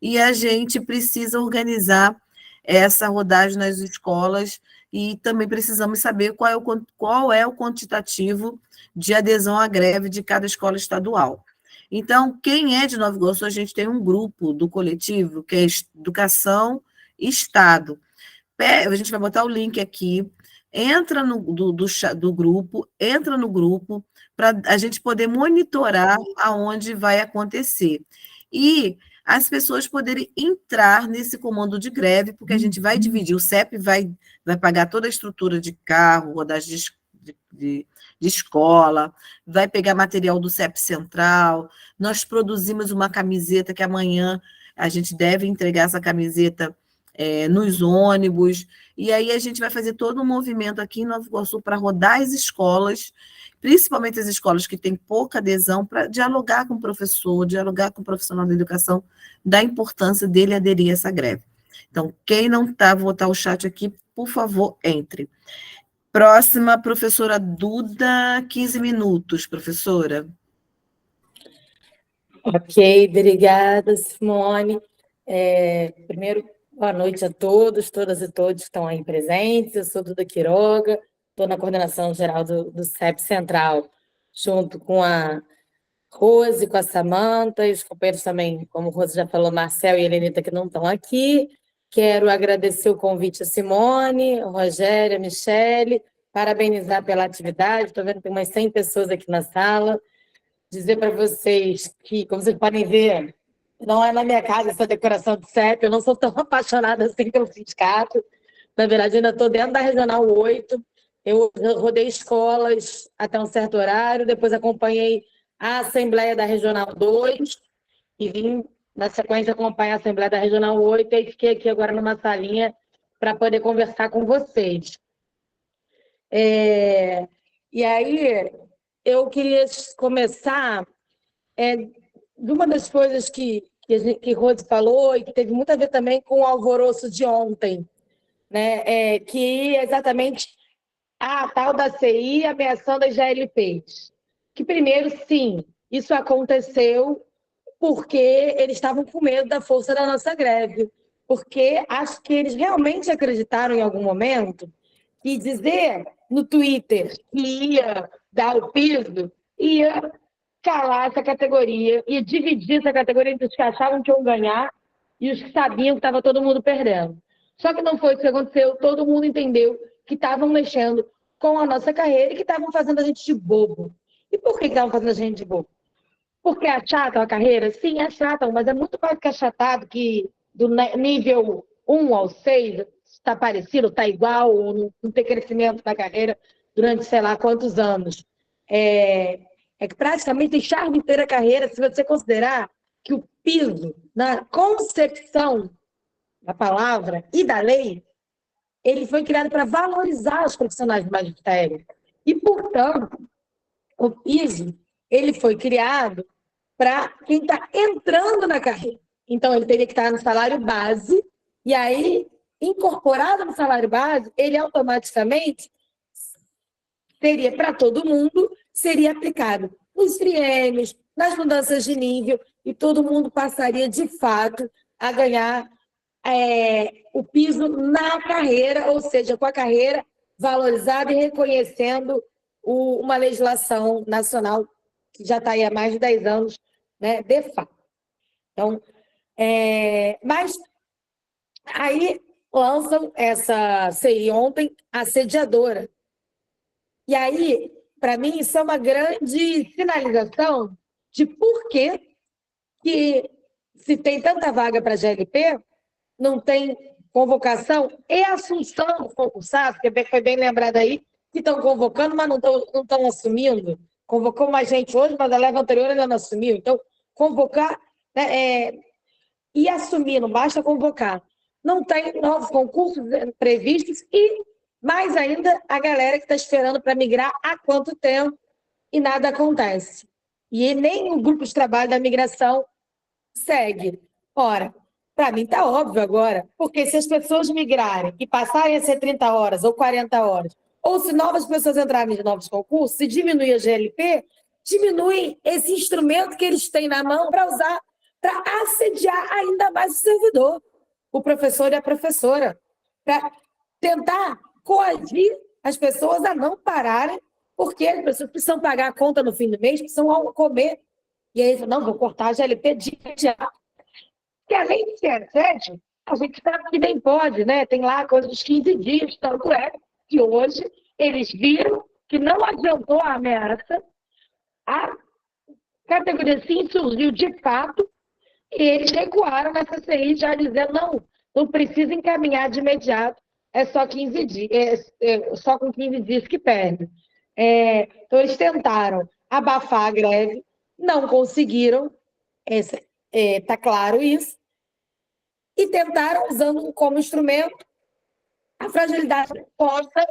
e a gente precisa organizar essa rodagem nas escolas, e também precisamos saber qual é o quantitativo de adesão à greve de cada escola estadual. Então, quem é de Nova Iguaçu, a gente tem um grupo do coletivo, que é Educação e Estado. A gente vai botar o link aqui, entra do grupo, entra no grupo, para a gente poder monitorar aonde vai acontecer. E as pessoas poderem entrar nesse comando de greve, porque a gente vai dividir, o CEP vai pagar toda a estrutura de carro, rodagem de escola, vai pegar material do CEP Central, nós produzimos uma camiseta que amanhã a gente deve entregar essa camiseta nos ônibus, e aí a gente vai fazer todo um movimento aqui em Nova Iguaçu para rodar as escolas, principalmente as escolas que têm pouca adesão, para dialogar com o professor, dialogar com o profissional da educação, da importância dele aderir a essa greve. Então, quem não está, vou botar o chat aqui, por favor, entre. Próxima, professora Duda, 15 minutos, professora. Ok, obrigada, Simone. Primeiro, boa noite a todos, todas e todos que estão aí presentes. Eu sou Duda Quiroga, estou na coordenação geral do CEP Central, junto com a Rose, com a Samanta, e os companheiros também, como a Rose já falou, Marcel e Helenita, que não estão aqui. Quero agradecer o convite a Simone, a Rogério, a Michele, parabenizar pela atividade. Estou vendo que tem umas 100 pessoas aqui na sala. Dizer para vocês que, como vocês podem ver, não é na minha casa essa decoração de CEP, eu não sou tão apaixonada assim pelo sindicato. Na verdade, ainda estou dentro da Regional 8. Eu rodei escolas até um certo horário, depois acompanhei a Assembleia da Regional 2 e vim, na sequência, acompanhar a Assembleia da Regional 8 e fiquei aqui agora numa salinha para poder conversar com vocês. E aí, eu queria começar de uma das coisas que Rose falou e que teve muito a ver também com o alvoroço de ontem, né? Que é exatamente a tal da CI ameaçando as GLPs. Que primeiro, sim, isso aconteceu porque eles estavam com medo da força da nossa greve, porque acho que eles realmente acreditaram em algum momento que dizer no Twitter que ia dar o piso ia calar essa categoria, ia dividir essa categoria entre os que achavam que iam ganhar e os que sabiam que estava todo mundo perdendo. Só que não foi isso que aconteceu, todo mundo entendeu que estavam mexendo com a nossa carreira e que estavam fazendo a gente de bobo. E por que estavam fazendo a gente de bobo? Porque achatam a carreira? Sim, achatam, mas é muito mais que achatado, que do nível 1 ao 6 está parecido, está igual, ou não tem crescimento da carreira durante sei lá quantos anos. É que praticamente deixaram de ter a carreira, se você considerar que o piso, na concepção da palavra e da lei, ele foi criado para valorizar os profissionais do magistério. E, portanto, o piso ele foi criado para quem está entrando na carreira. Então, ele teria que estar no salário base, e aí, incorporado no salário base, ele automaticamente seria para todo mundo, seria aplicado nos triênios, nas mudanças de nível, e todo mundo passaria, de fato, a ganhar o piso na carreira, ou seja, com a carreira valorizada e reconhecendo uma legislação nacional que já está aí há mais de 10 anos, né, de fato. Então, mas aí lançam essa CI ontem, assediadora. E aí, para mim, isso é uma grande sinalização de por que se tem tanta vaga para a GLP, não tem convocação e assunção dos concursados, que foi bem lembrado aí, que estão convocando, mas não estão assumindo. Convocou mais gente hoje, mas a leva anterior ainda não assumiu. Então, convocar, né, e assumir, não basta convocar. Não tem novos concursos previstos e, mais ainda, a galera que está esperando para migrar há quanto tempo e nada acontece. E nem o grupo de trabalho da migração segue. Ora, para mim está óbvio agora, porque se as pessoas migrarem e passarem a ser 30 horas ou 40 horas, ou se novas pessoas entrarem de novos concursos, se diminuir a GLP, diminui esse instrumento que eles têm na mão para usar, para assediar ainda mais o servidor, o professor e a professora, para tentar coagir as pessoas a não pararem, porque as pessoas precisam pagar a conta no fim do mês, precisam comer. E aí, não, vou cortar a GLP de imediato. E além de ser assédio, a gente sabe que nem pode, né? Tem lá a coisa dos 15 dias, tanto é que hoje eles viram que não adiantou a ameaça, a categoria sim surgiu de fato, e eles recuaram nessa CI já dizendo, não precisa encaminhar de imediato, é só 15 dias, só com 15 dias que perde. Então, eles tentaram abafar a greve, não conseguiram, está claro isso, e tentaram, usando como instrumento, a fragilidade posta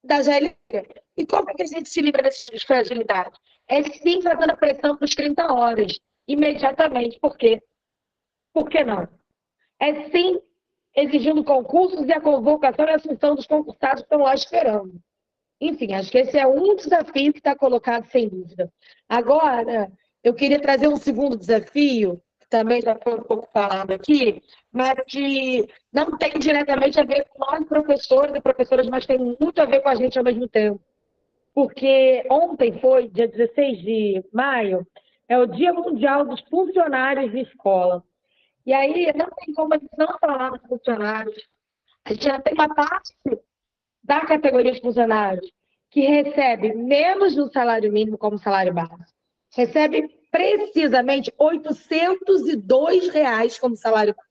da GLP. E como é que a gente se livra dessas fragilidades? É sim fazendo a pressão para os 30 horas, imediatamente. Por quê? Por que não? É sim exigindo concursos e a convocação e a assunção dos concursados que estão lá esperando. Enfim, acho que esse é um desafio que está colocado, sem dúvida. Agora, eu queria trazer um segundo desafio, que também já foi um pouco falado aqui, mas que não tem diretamente a ver com nós, professores e professoras, mas tem muito a ver com a gente ao mesmo tempo. Porque ontem foi, dia 16 de maio, é o Dia Mundial dos Funcionários de Escola. E aí não tem como a gente não falar dos funcionários. A gente já tem uma parte da categoria de funcionários que recebe menos do salário mínimo como salário base, recebe precisamente R$ 802 como salário base.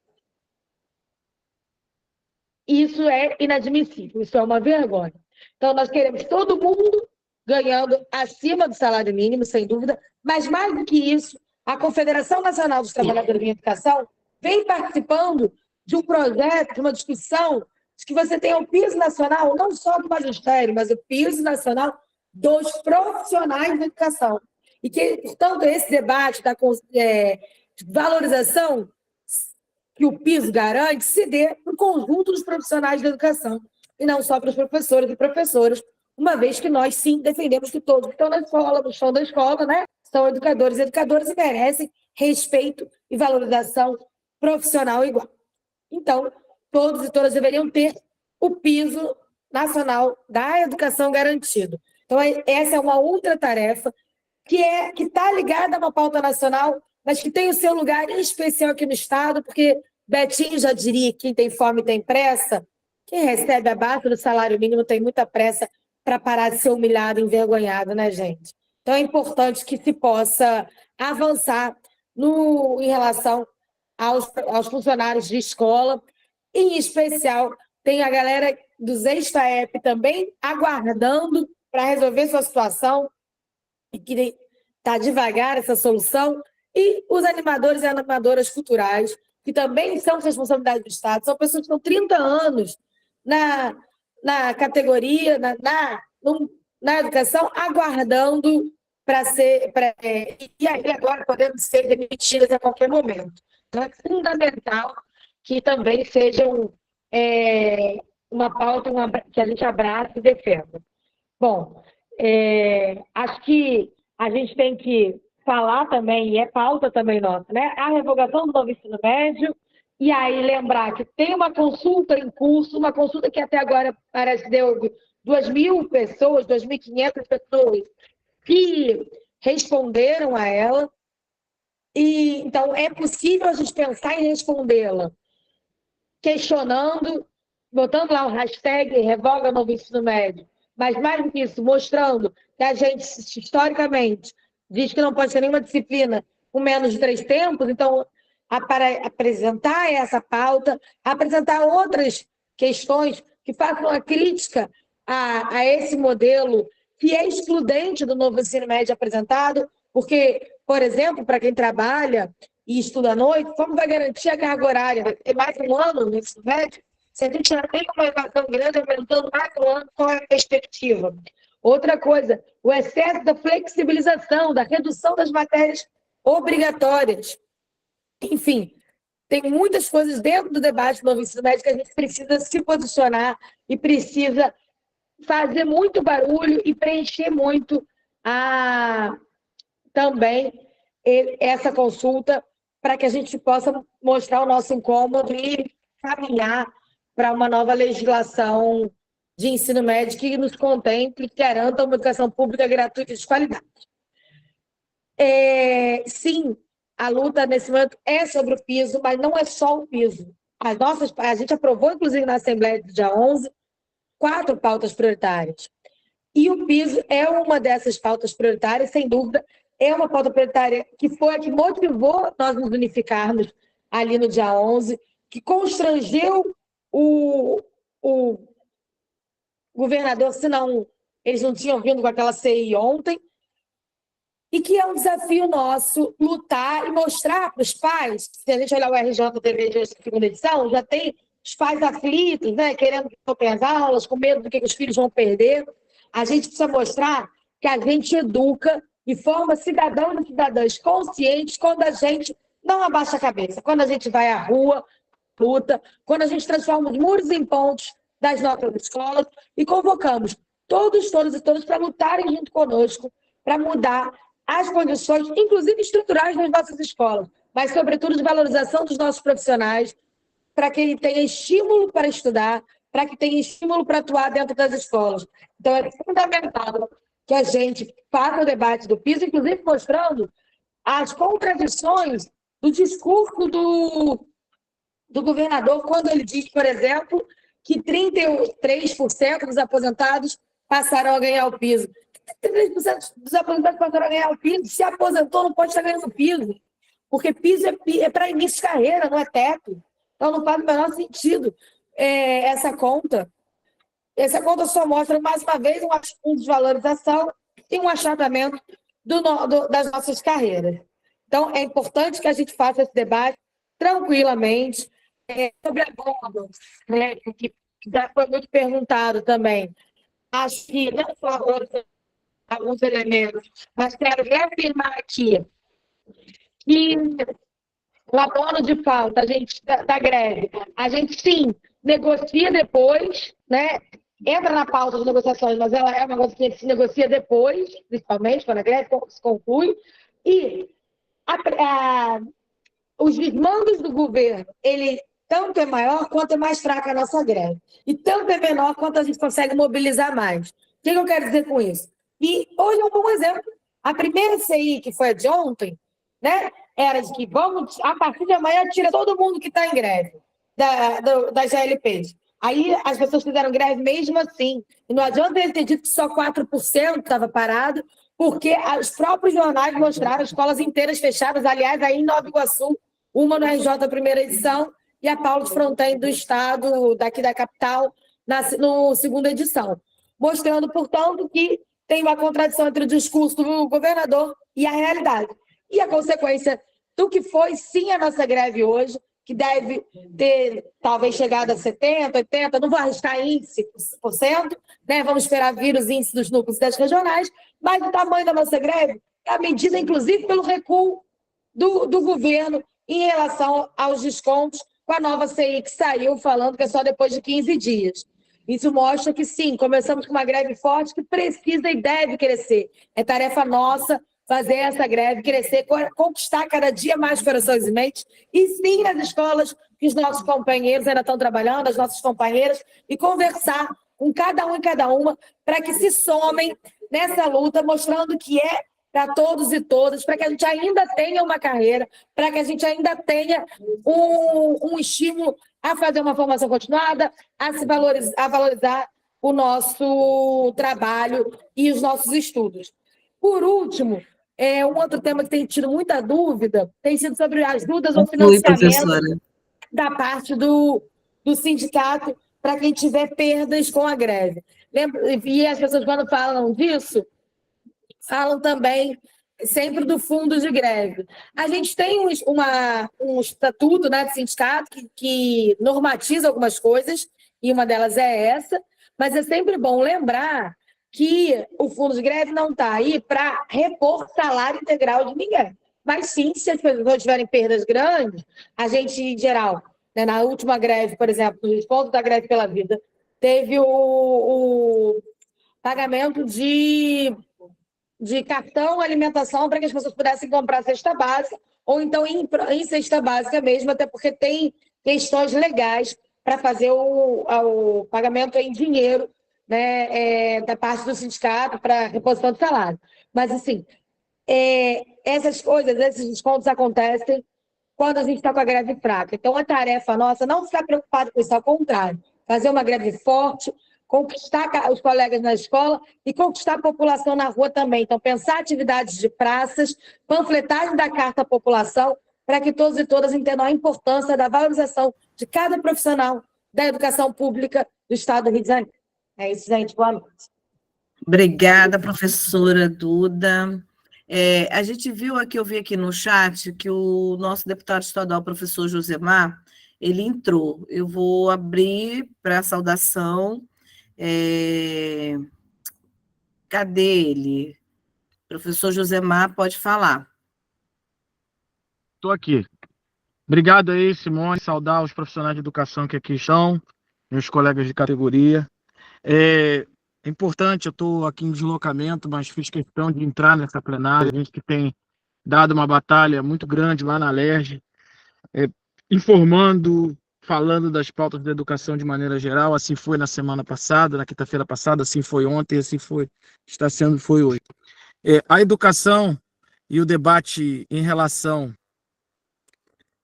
Isso é inadmissível, isso é uma vergonha. Então, nós queremos todo mundo ganhando acima do salário mínimo, sem dúvida, mas mais do que isso, a Confederação Nacional dos Trabalhadores em Educação vem participando de um projeto, de uma discussão, de que você tenha o piso nacional, não só do magistério, mas o piso nacional dos profissionais da educação. E que, portanto, esse debate da valorização que o piso garante se dê para o conjunto dos profissionais da educação, e não só para os professores e professoras, uma vez que nós, sim, defendemos que todos que estão na escola, no chão da escola, né, são educadores e educadoras e merecem respeito e valorização profissional igual. Então, todos e todas deveriam ter o piso nacional da educação garantido. Então, essa é uma outra tarefa que está ligada a uma pauta nacional, mas que tem o seu lugar em especial aqui no Estado, porque Betinho já diria que quem tem fome tem pressa, quem recebe abaixo do salário mínimo tem muita pressa para parar de ser humilhado, envergonhado, né, gente? Então, é importante que se possa avançar em relação aos funcionários de escola, em especial, tem a galera dos Extra-EP também aguardando para resolver sua situação, e que está devagar essa solução, e os animadores e animadoras culturais, que também são responsabilidade do Estado, são pessoas que estão 30 anos na categoria, na educação, aguardando para ser... e aí agora podendo ser demitidas a qualquer momento. Então, é fundamental que também sejam uma pauta que a gente abrace e defenda. Bom, acho que a gente tem que falar também, e é pauta também nossa, né? A revogação do novo ensino médio, e aí lembrar que tem uma consulta em curso, uma consulta que até agora parece que deu 2.000 pessoas, 2.500 pessoas que responderam a ela, e então é possível a gente pensar em respondê-la, questionando, botando lá o hashtag revoga novo ensino médio, mas mais do que isso, mostrando que a gente, historicamente, diz que não pode ter nenhuma disciplina com menos de 3 tempos, então, para apresentar essa pauta, apresentar outras questões que façam a crítica a esse modelo que é excludente do novo ensino médio apresentado, porque, por exemplo, para quem trabalha e estuda à noite, como vai garantir a carga horária? Vai ter mais um ano no ensino médio? Se a gente já tem uma evasão grande, aumentando mais um ano, qual é a perspectiva? Outra coisa, o excesso da flexibilização, da redução das matérias obrigatórias. Enfim, tem muitas coisas dentro do debate do novo ensino médio que a gente precisa se posicionar e precisa fazer muito barulho e preencher muito também essa consulta para que a gente possa mostrar o nosso incômodo e caminhar para uma nova legislação de ensino médio que nos contemple, que garanta uma educação pública gratuita e de qualidade. Sim, a luta nesse momento é sobre o piso, mas não é só o piso. A gente aprovou, inclusive, na Assembleia do dia 11, 4 pautas prioritárias. E o piso é uma dessas pautas prioritárias, sem dúvida, é uma pauta prioritária que foi a que motivou nós nos unificarmos ali no dia 11, que constrangeu o governador, senão eles não tinham vindo com aquela CI ontem, e que é um desafio nosso lutar e mostrar para os pais, se a gente olhar o RJTV de segunda edição, já tem os pais aflitos, né, querendo que voltem as aulas, com medo do que os filhos vão perder. A gente precisa mostrar que a gente educa e forma cidadãos e cidadãs conscientes quando a gente não abaixa a cabeça, quando a gente vai à rua, luta, quando a gente transforma os muros em pontos das nossas escolas e convocamos todos e todas para lutarem junto conosco, para mudar as condições, inclusive estruturais, das nossas escolas, mas, sobretudo, de valorização dos nossos profissionais, para que ele tenha estímulo para estudar, para que tenha estímulo para atuar dentro das escolas. Então, é fundamental que a gente faça o debate do piso, inclusive mostrando as contradições do discurso do governador, quando ele diz, por exemplo, que 33% dos aposentados passaram a ganhar o piso. 33% dos aposentados passaram a ganhar o piso. Se aposentou, não pode estar ganhando piso. Porque piso é para início de carreira, não é teto. Então, não faz o menor sentido essa conta. Essa conta só mostra, mais uma vez, um desvalorização e um achatamento das nossas carreiras. Então, é importante que a gente faça esse debate tranquilamente sobre abono, né, que já foi muito perguntado também. Acho que não só alguns elementos, mas quero reafirmar aqui que o abono de falta da greve, a gente sim negocia depois, né? Entra na pauta de negociações, mas ela é uma coisa que se negocia depois, principalmente quando a greve se conclui, e os desmandos do governo, ele tanto é maior quanto é mais fraca a nossa greve. E tanto é menor quanto a gente consegue mobilizar mais. O que eu quero dizer com isso? E hoje é um bom exemplo. A primeira CI, que foi a de ontem, né, era de que vamos, a partir de amanhã, tira todo mundo que está em greve das GLPs. Aí as pessoas fizeram greve mesmo assim. E não adianta ele ter dito que só 4% estava parado, porque os próprios jornais mostraram escolas inteiras fechadas, aliás, aí em Nova Iguaçu, uma no RJ primeira edição e a Paulo de Fronten do Estado, daqui da capital, no segunda edição. Mostrando, portanto, que tem uma contradição entre o discurso do governador e a realidade. E a consequência do que foi, sim, a nossa greve hoje, que deve ter, talvez, chegado a 70%, 80%, não vou arriscar índice por cento, né? Vamos esperar vir os índices dos núcleos das regionais, mas o tamanho da nossa greve é a medida, inclusive, pelo recuo do governo em relação aos descontos com a nova CI que saiu, falando que é só depois de 15 dias. Isso mostra que, sim, começamos com uma greve forte que precisa e deve crescer. É tarefa nossa fazer essa greve crescer, conquistar cada dia mais corações e mentes, e sim nas escolas que os nossos companheiros ainda estão trabalhando, as nossas companheiras, e conversar com cada um e cada uma para que se somem nessa luta, mostrando que é para todos e todas, para que a gente ainda tenha uma carreira, para que a gente ainda tenha um estímulo a fazer uma formação continuada, a valorizar o nosso trabalho e os nossos estudos. Por último, um outro tema que tem tido muita dúvida tem sido sobre ajudas ao financiamento da parte do sindicato para quem tiver perdas com a greve. E as pessoas, quando falam disso, falam também sempre do fundo de greve. A gente tem um estatuto, né, de sindicato que normatiza algumas coisas, e uma delas é essa, mas é sempre bom lembrar que o fundo de greve não está aí para repor salário integral de ninguém. Mas sim, se as pessoas tiverem perdas grandes, a gente, em geral, né, na última greve, por exemplo, no responso da greve pela vida, teve o pagamento de cartão alimentação para que as pessoas pudessem comprar cesta básica, ou então em cesta básica mesmo, até porque tem questões legais para fazer o pagamento em dinheiro, né, da parte do sindicato para reposição de salário. Mas, assim, essas coisas, esses descontos acontecem quando a gente está com a greve fraca. Então, a tarefa nossa não ficar preocupado com isso, ao contrário, fazer uma greve forte, conquistar os colegas na escola e conquistar a população na rua também. Então, pensar atividades de praças, panfletagem da carta à população, para que todos e todas entendam a importância da valorização de cada profissional da educação pública do Estado do Rio de Janeiro. É isso, gente. Boa noite. Obrigada, professora Duda. A gente viu aqui, eu vi aqui no chat, que o nosso deputado estadual, professor Josemar, ele entrou. Eu vou abrir para a saudação. Cadê ele? Professor Josemar, pode falar. Estou aqui. Obrigado aí, Simone. Saudar os profissionais de educação que aqui estão, meus colegas de categoria. É importante, eu estou aqui em deslocamento, mas fiz questão de entrar nessa plenária, a gente que tem dado uma batalha muito grande lá na Alerj, informando, falando das pautas da educação de maneira geral. Assim foi na semana passada, na quinta-feira passada, assim foi ontem, assim foi hoje. A educação e o debate em relação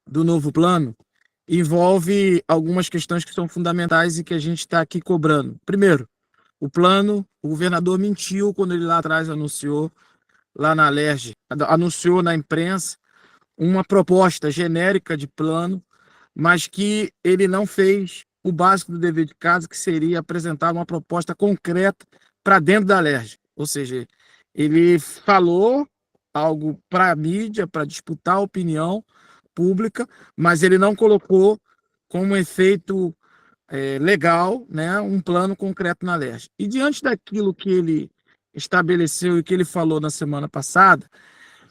do novo plano, envolve algumas questões que são fundamentais e que a gente está aqui cobrando. Primeiro, o plano, o governador mentiu quando ele lá atrás anunciou, lá na Alerj, anunciou na imprensa uma proposta genérica de plano, mas que ele não fez o básico do dever de casa, que seria apresentar uma proposta concreta para dentro da Alerj. Ou seja, ele falou algo para a mídia, para disputar a opinião pública, mas ele não colocou como efeito legal, né, um plano concreto na Alerj. E diante daquilo que ele estabeleceu e que ele falou na semana passada,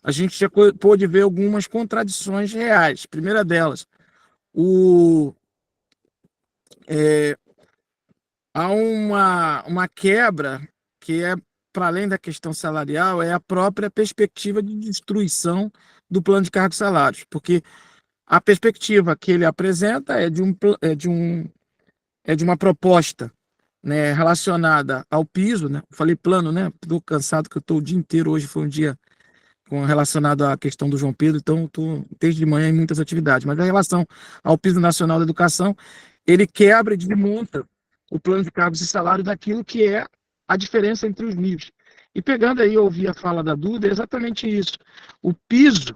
a gente já pôde ver algumas contradições reais. Primeira delas, há uma quebra que é, para além da questão salarial, é a própria perspectiva de destruição do plano de cargos e salários, porque a perspectiva que ele apresenta é de uma proposta, né, relacionada ao piso, né? Falei plano, né? Estou cansado que eu estou o dia inteiro, hoje foi um dia relacionado à questão do João Pedro, então estou desde de manhã em muitas atividades, mas em relação ao piso nacional da educação, ele quebra e desmonta o plano de cargos e salários daquilo que é a diferença entre os níveis. E pegando aí, eu ouvi a fala da Duda, é exatamente isso. O piso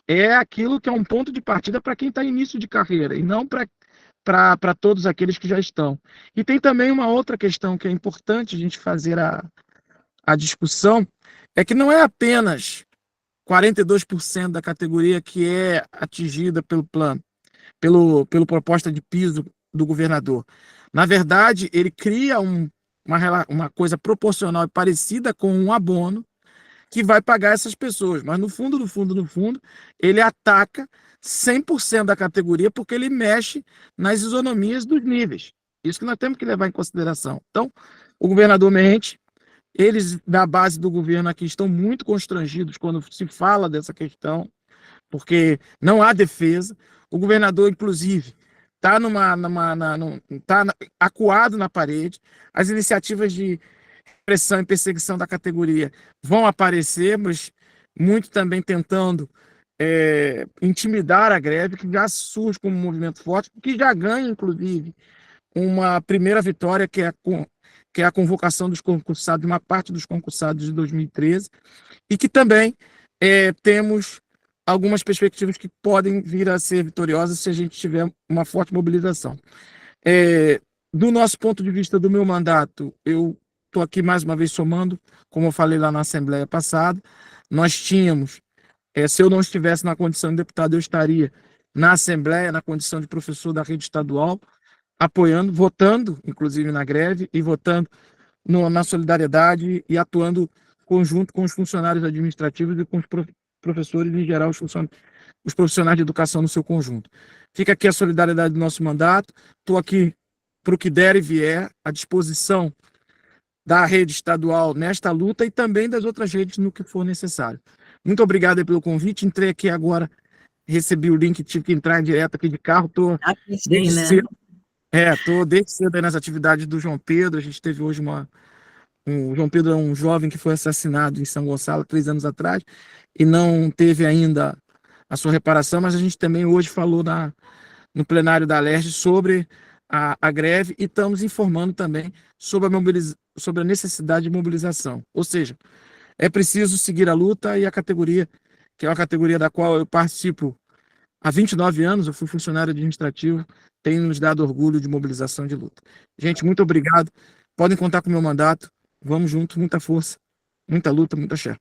é aquilo que é um ponto de partida para quem está em início de carreira, e não para todos aqueles que já estão. E tem também uma outra questão que é importante a gente fazer a discussão, é que não é apenas 42% da categoria que é atingida pelo plano, pelo proposta de piso do governador. Na verdade, ele cria uma coisa proporcional e parecida com um abono que vai pagar essas pessoas, mas no fundo, ele ataca 100% da categoria porque ele mexe nas isonomias dos níveis. Isso que nós temos que levar em consideração. Então, o governador mente, eles da base do governo aqui estão muito constrangidos quando se fala dessa questão, porque não há defesa. O governador, inclusive, está acuado na parede. As iniciativas de pressão e perseguição da categoria vão aparecer, mas muito também tentando intimidar a greve, que já surge como um movimento forte, que já ganha, inclusive, uma primeira vitória, que é a convocação dos concursados, uma parte dos concursados de 2013, e que também temos algumas perspectivas que podem vir a ser vitoriosas se a gente tiver uma forte mobilização. Do nosso ponto de vista, do meu mandato, eu estou aqui mais uma vez somando, como eu falei lá na Assembleia passada, nós tínhamos, se eu não estivesse na condição de deputado, eu estaria na Assembleia, na condição de professor da rede estadual, apoiando, votando, inclusive na greve, e votando na solidariedade e atuando conjunto com os funcionários administrativos e com os professores, em geral, os profissionais de educação no seu conjunto. Fica aqui a solidariedade do nosso mandato, estou aqui para o que der e vier, à disposição da rede estadual nesta luta e também das outras redes no que for necessário. Muito obrigado pelo convite, entrei aqui agora, recebi o link, tive que entrar direto aqui de carro, estou desde cedo. Estou desde cedo aí nas atividades do João Pedro. A gente teve hoje o João Pedro é um jovem que foi assassinado em São Gonçalo 3 anos atrás e não teve ainda a sua reparação, mas a gente também hoje falou no plenário da Alerj sobre a greve e estamos informando também sobre a necessidade de mobilização. Ou seja, é preciso seguir a luta e a categoria, que é uma categoria da qual eu participo há 29 anos, eu fui funcionário administrativo, tem nos dado orgulho de mobilização de luta. Gente, muito obrigado. Podem contar com o meu mandato. Vamos juntos, muita força, muita luta, muita fé.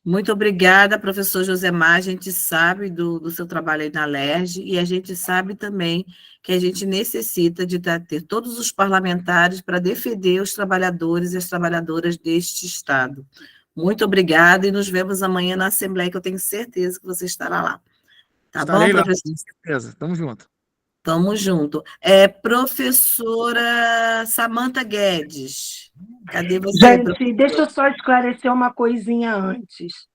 Muito obrigada, professor Josemar. A gente sabe do seu trabalho aí na Alerj e a gente sabe também que a gente necessita de ter todos os parlamentares para defender os trabalhadores e as trabalhadoras deste Estado. Muito obrigada e nos vemos amanhã na Assembleia, que eu tenho certeza que você estará lá. Tá Estarei bom, professor? Com certeza. Tamo junto. Tamo junto. Professora Samantha Guedes, cadê você? Gente, deixa eu só esclarecer uma coisinha antes.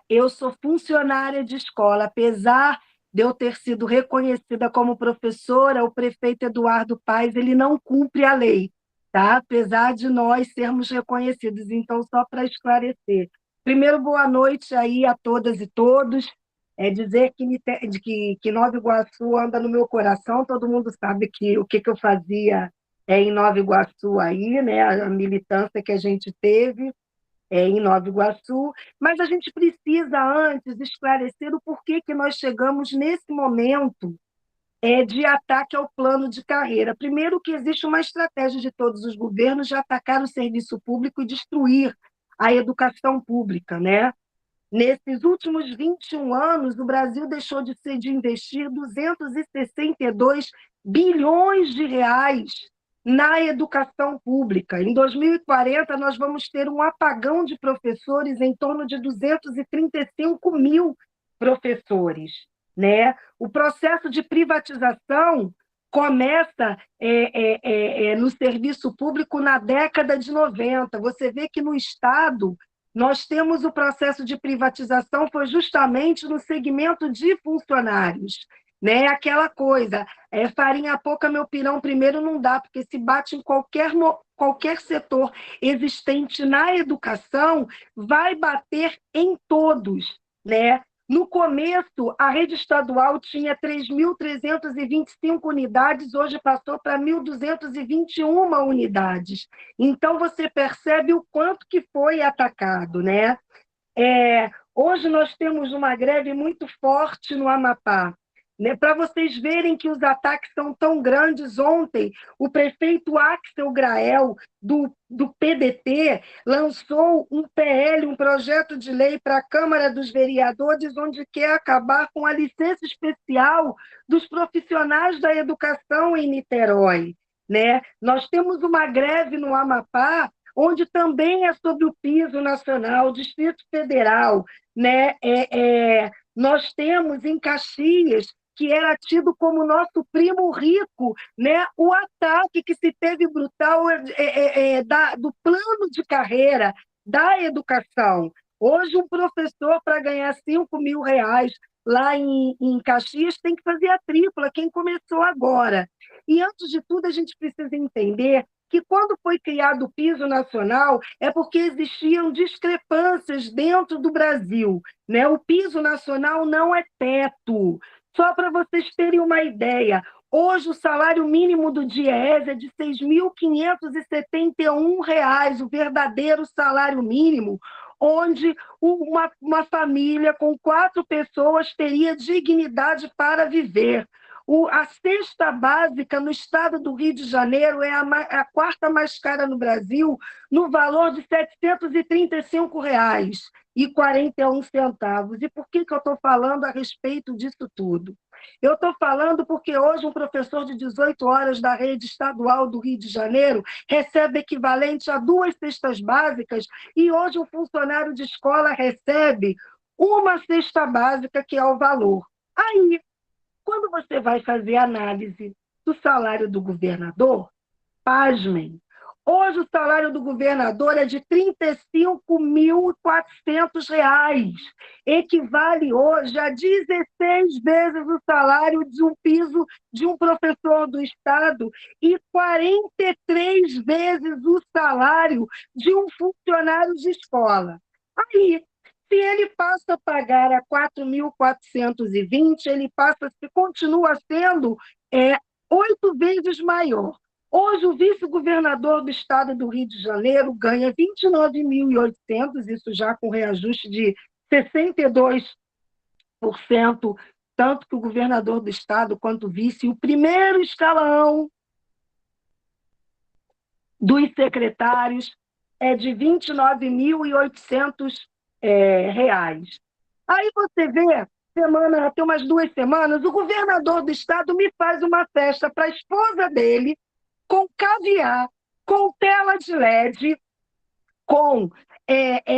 Eu sou funcionária de escola, apesar de eu ter sido reconhecida como professora, o prefeito Eduardo Paes, ele não cumpre a lei, tá? Apesar de nós sermos reconhecidos. Então, só para esclarecer. Primeiro, boa noite aí a todas e todos. É dizer que Nova Iguaçu anda no meu coração, todo mundo sabe o que eu fazia em Nova Iguaçu aí, né? A militância que a gente teve em Nova Iguaçu, mas a gente precisa antes esclarecer o porquê que nós chegamos nesse momento de ataque ao plano de carreira. Primeiro, que existe uma estratégia de todos os governos de atacar o serviço público e destruir a educação pública, né? Nesses últimos 21 anos, o Brasil deixou de investir 262 bilhões de reais na educação pública. Em 2040, nós vamos ter um apagão de professores em torno de 235 mil professores, né? O processo de privatização começa no serviço público na década de 90. Você vê que no Estado nós temos o processo de privatização foi justamente no segmento de funcionários, né? Aquela coisa, farinha pouca, meu pirão primeiro não dá, porque se bate em qualquer setor existente na educação, vai bater em todos, né? No começo, a rede estadual tinha 3.325 unidades, hoje passou para 1.221 unidades. Então, você percebe o quanto que foi atacado, né? Hoje nós temos uma greve muito forte no Amapá, né? Para vocês verem que os ataques são tão grandes, ontem o prefeito Axel Grael, do PDT, lançou um PL, um projeto de lei para a Câmara dos Vereadores, onde quer acabar com a licença especial dos profissionais da educação em Niterói, né? Nós temos uma greve no Amapá, onde também é sobre o piso nacional, Distrito Federal, né? Nós temos em Caxias, que era tido como nosso primo rico, né? O ataque que se teve brutal do plano de carreira da educação. Hoje, um professor, para ganhar 5 mil reais lá em Caxias, tem que fazer a tripla, quem começou agora. E, antes de tudo, a gente precisa entender que, quando foi criado o piso nacional, é porque existiam discrepâncias dentro do Brasil, né? O piso nacional não é teto. Só para vocês terem uma ideia, hoje o salário mínimo do DIEESE é de R$ 6.571, o verdadeiro salário mínimo, onde uma família com 4 pessoas teria dignidade para viver. A cesta básica no estado do Rio de Janeiro é a quarta mais cara no Brasil, no valor de R$ 735,41. E por que eu estou falando a respeito disso tudo? Eu estou falando porque hoje um professor de 18 horas da rede estadual do Rio de Janeiro recebe equivalente a 2 cestas básicas, e hoje um funcionário de escola recebe uma cesta básica, que é o valor. Aí, quando você vai fazer análise do salário do governador, pasmem, hoje o salário do governador é de R$ 35.400, equivale hoje a 16 vezes o salário de um piso de um professor do Estado e 43 vezes o salário de um funcionário de escola. Aí, se ele passa a pagar a 4.420, ele continua sendo 8 vezes maior. Hoje, o vice-governador do estado do Rio de Janeiro ganha 29.800, isso já com reajuste de 62%, tanto que o governador do estado quanto o vice, o primeiro escalão dos secretários é de R$ 29.800. Aí você vê, tem umas 2 semanas, o governador do estado me faz uma festa para a esposa dele, com caviar, com tela de LED, com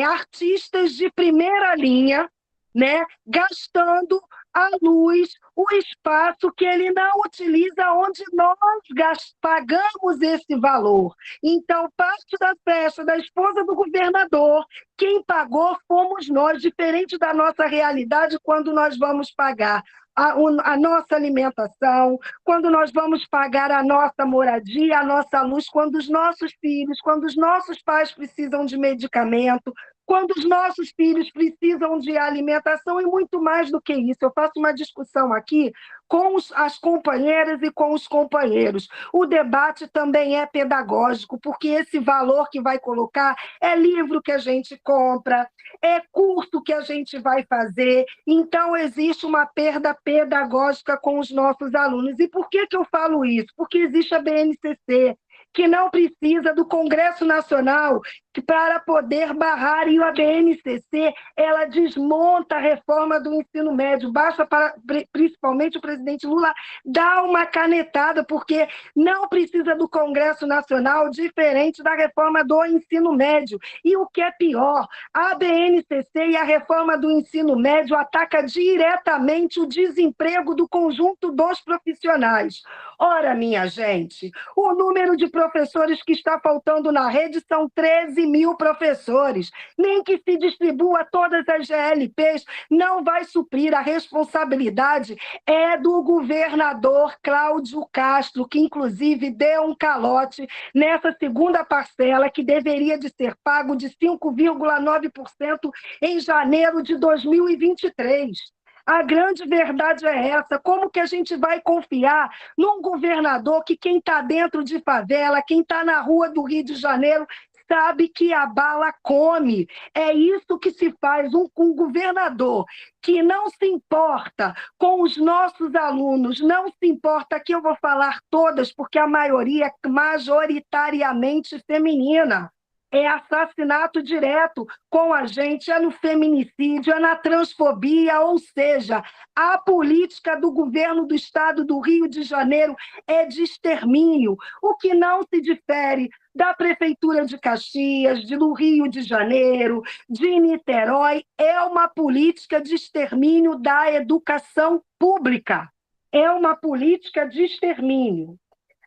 artistas de primeira linha, né, gastando a luz, o espaço que ele não utiliza, onde nós pagamos esse valor. Então, parte da festa da esposa do governador, quem pagou fomos nós, diferente da nossa realidade quando nós vamos pagar a nossa alimentação, quando nós vamos pagar a nossa moradia, a nossa luz, quando os nossos filhos, quando os nossos pais precisam de medicamento, quando os nossos filhos precisam de alimentação e muito mais do que isso. Eu faço uma discussão aqui com as companheiras e com os companheiros. O debate também é pedagógico, porque esse valor que vai colocar é livro que a gente compra, é curso que a gente vai fazer, então existe uma perda pedagógica com os nossos alunos. E por que eu falo isso? Porque existe a BNCC, que não precisa do Congresso Nacional para poder barrar, e a BNCC, ela desmonta a reforma do ensino médio, basta para, principalmente o presidente Lula, dar uma canetada, porque não precisa do Congresso Nacional, diferente da reforma do ensino médio. E o que é pior, a BNCC e a reforma do ensino médio ataca diretamente o desemprego do conjunto dos profissionais. Ora, minha gente, o número de professores que está faltando na rede são 13 mil professores. Nem que se distribua todas as GLPs, não vai suprir. A responsabilidade é do governador Cláudio Castro, que inclusive deu um calote nessa segunda parcela, que deveria de ser pago de 5,9% em janeiro de 2023. A grande verdade é essa. Como que a gente vai confiar num governador que quem está dentro de favela, quem está na rua do Rio de Janeiro, sabe que a bala come? É isso que se faz, um governador que não se importa com os nossos alunos, não se importa, aqui eu vou falar todas, porque a maioria é majoritariamente feminina. É assassinato direto com a gente, é no feminicídio, é na transfobia, ou seja, a política do governo do estado do Rio de Janeiro é de extermínio, o que não se difere da Prefeitura de Caxias, do Rio de Janeiro, de Niterói, é uma política de extermínio da educação pública, é uma política de extermínio.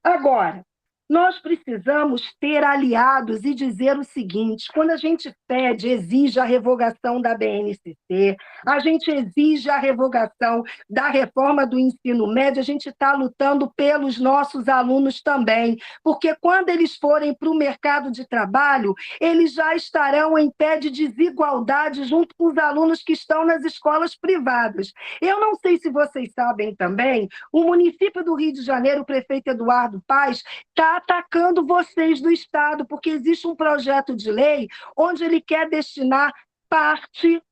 Agora, nós precisamos ter aliados e dizer o seguinte: quando a gente pede, exige a revogação da BNCC, a gente exige a revogação da reforma do ensino médio, a gente está lutando pelos nossos alunos também, porque quando eles forem para o mercado de trabalho, eles já estarão em pé de desigualdade junto com os alunos que estão nas escolas privadas. Eu não sei se vocês sabem também, o município do Rio de Janeiro, o prefeito Eduardo Paes, está atacando vocês do Estado, porque existe um projeto de lei onde ele quer destinar parte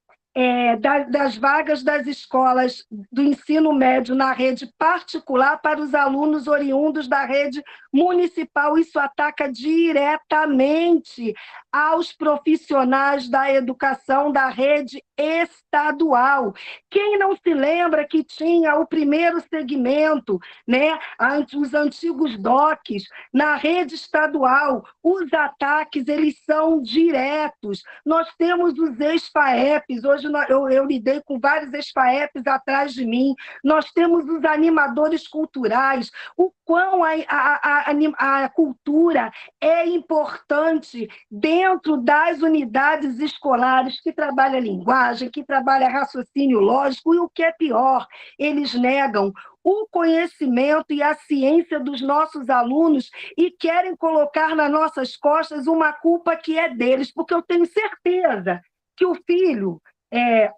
das vagas das escolas do ensino médio na rede particular para os alunos oriundos da rede municipal. Isso ataca diretamente aos profissionais da educação da rede estadual. Quem não se lembra que tinha o primeiro segmento, né, os antigos DOCs, na rede estadual? Os ataques, eles são diretos. Nós temos os ex-FAEPs, hoje eu lidei com vários ex-FAEPs atrás de mim, nós temos os animadores culturais, o quão a cultura é importante dentro das unidades escolares, que trabalha linguagem, que trabalha raciocínio lógico, e o que é pior, eles negam o conhecimento e a ciência dos nossos alunos e querem colocar nas nossas costas uma culpa que é deles, porque eu tenho certeza que o filho,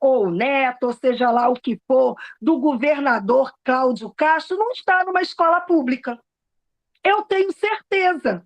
ou o neto, ou seja lá o que for, do governador Cláudio Castro, não está numa escola pública. Eu tenho certeza.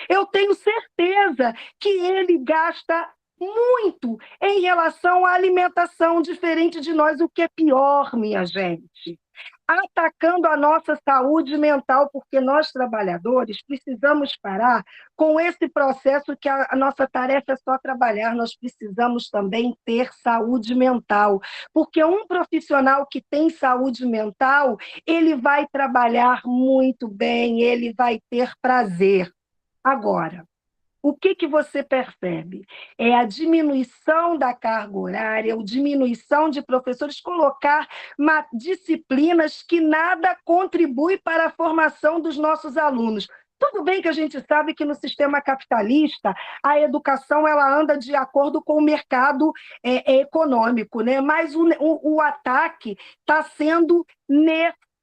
Eu tenho certeza que ele gasta muito em relação à alimentação, diferente de nós, o que é pior, minha gente. Atacando a nossa saúde mental, porque nós, trabalhadores, precisamos parar com esse processo que a nossa tarefa é só trabalhar, nós precisamos também ter saúde mental, porque um profissional que tem saúde mental, ele vai trabalhar muito bem, ele vai ter prazer. Agora, o que você percebe? É a diminuição da carga horária, a diminuição de professores, colocar disciplinas que nada contribui para a formação dos nossos alunos. Tudo bem que a gente sabe que no sistema capitalista a educação ela anda de acordo com o mercado econômico, né? Mas o ataque está sendo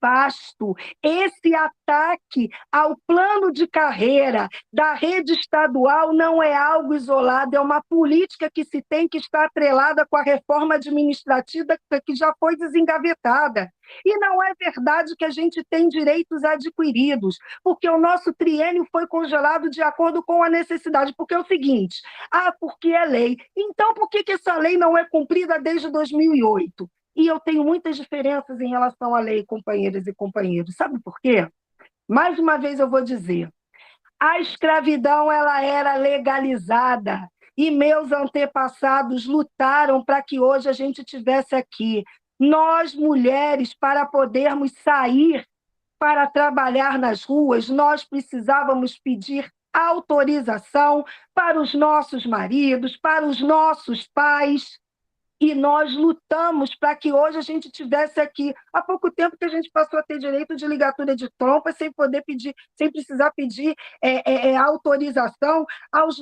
nefasto. Esse ataque ao plano de carreira da rede estadual não é algo isolado, é uma política que se tem que estar atrelada com a reforma administrativa que já foi desengavetada. E não é verdade que a gente tem direitos adquiridos, porque o nosso triênio foi congelado de acordo com a necessidade, porque é o seguinte, porque é lei. Então, por que essa lei não é cumprida desde 2008? E eu tenho muitas diferenças em relação à lei, companheiras e companheiros. Sabe por quê? Mais uma vez eu vou dizer, a escravidão ela era legalizada e meus antepassados lutaram para que hoje a gente tivesse aqui. Nós, mulheres, para podermos sair para trabalhar nas ruas, nós precisávamos pedir autorização para os nossos maridos, para os nossos pais, e nós lutamos para que hoje a gente tivesse aqui. Há pouco tempo que a gente passou a ter direito de ligatura de trompa sem poder pedir, sem precisar pedir autorização aos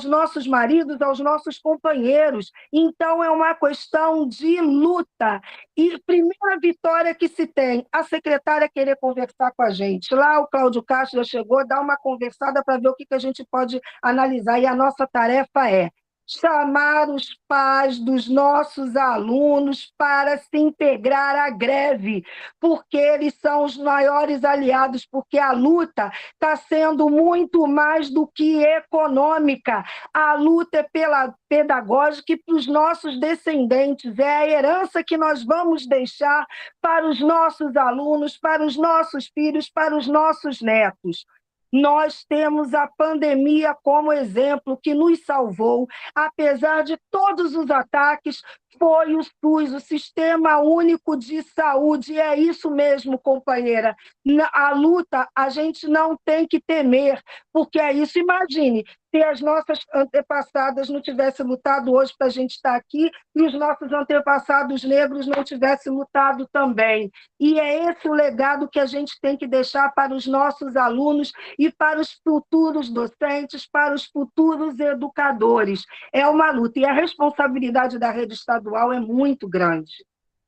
nossos maridos, aos nossos companheiros. Então, é uma questão de luta. E primeira vitória que se tem, a secretária querer conversar com a gente. Lá o Cláudio Castro já chegou, dá uma conversada para ver o que a gente pode analisar. E a nossa tarefa é chamar os pais dos nossos alunos para se integrar à greve, porque eles são os maiores aliados, porque a luta está sendo muito mais do que econômica. A luta é pela pedagógica e para os nossos descendentes, é a herança que nós vamos deixar para os nossos alunos, para os nossos filhos, para os nossos netos. Nós temos a pandemia como exemplo que nos salvou, apesar de todos os ataques, foi o SUS, o Sistema Único de Saúde. E é isso mesmo, companheira. A luta a gente não tem que temer, porque é isso. Imagine, se as nossas antepassadas não tivessem lutado hoje para a gente estar aqui, e os nossos antepassados negros não tivessem lutado também. E é esse o legado que a gente tem que deixar para os nossos alunos e para os futuros docentes, para os futuros educadores. É uma luta, e a responsabilidade da rede estadual é muito grande.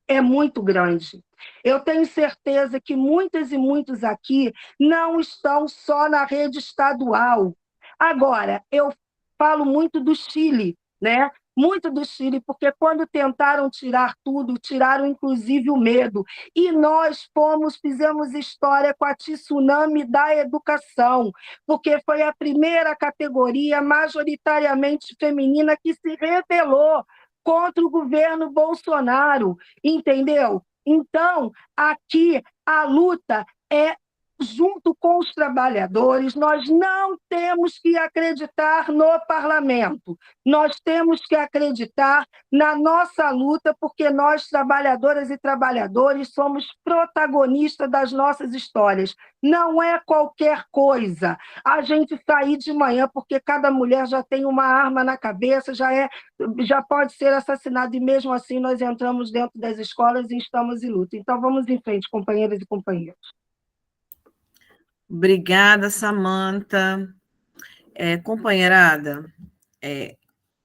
É muito grande. Eu tenho certeza que muitas e muitos aqui não estão só na rede estadual. Agora, eu falo muito do Chile, né? Muito do Chile, porque quando tentaram tirar tudo, tiraram inclusive o medo. E nós fizemos história com a tsunami da educação, porque foi a primeira categoria majoritariamente feminina que se rebelou contra o governo Bolsonaro, entendeu? Então, aqui a luta é junto com os trabalhadores. Nós não temos que acreditar no parlamento, nós temos que acreditar na nossa luta, porque nós, trabalhadoras e trabalhadores, somos protagonistas das nossas histórias. Não é qualquer coisa a gente sair de manhã, porque cada mulher já tem uma arma na cabeça, já pode ser assassinada, e mesmo assim nós entramos dentro das escolas e estamos em luta. Então, vamos em frente, companheiras e companheiros. Obrigada, Samanta. Companheirada,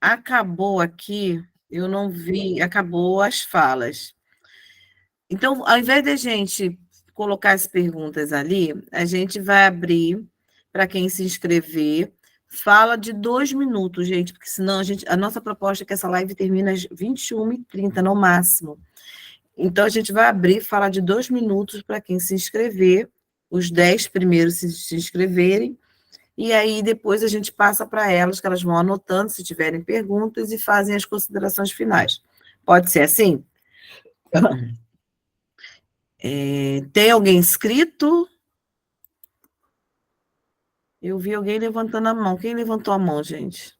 acabou aqui, eu não vi, acabou as falas. Então, ao invés de a gente colocar as perguntas ali, a gente vai abrir para quem se inscrever. Fala de 2 minutos, gente, porque senão a nossa proposta é que essa live termine às 21h30 no máximo. Então, a gente vai abrir, falar de 2 minutos para quem se inscrever, os 10 primeiros se inscreverem, e aí depois a gente passa para elas, que elas vão anotando se tiverem perguntas e fazem as considerações finais. Pode ser assim? Tem alguém inscrito? Eu vi alguém levantando a mão. Quem levantou a mão, gente?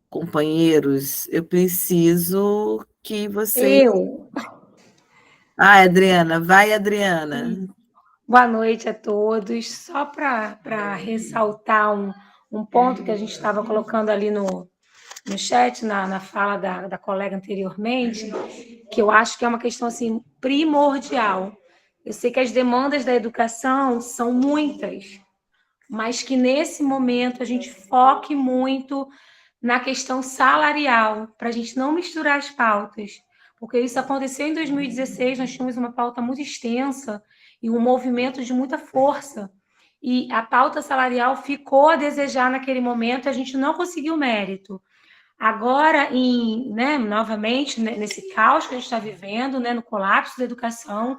Companheiros, eu preciso que vocês... Eu. Adriana, vai, Adriana. Boa noite a todos. Só para ressaltar um ponto que a gente estava colocando ali no chat, na fala da colega anteriormente, que eu acho que é uma questão assim, primordial. Eu sei que as demandas da educação são muitas, mas que nesse momento a gente foque muito na questão salarial, para a gente não misturar as pautas. porque isso aconteceu em 2016, nós tínhamos uma pauta muito extensa e um movimento de muita força, e a pauta salarial ficou a desejar naquele momento, a gente não conseguiu mérito. Agora, novamente, nesse caos que a gente está vivendo, no colapso da educação,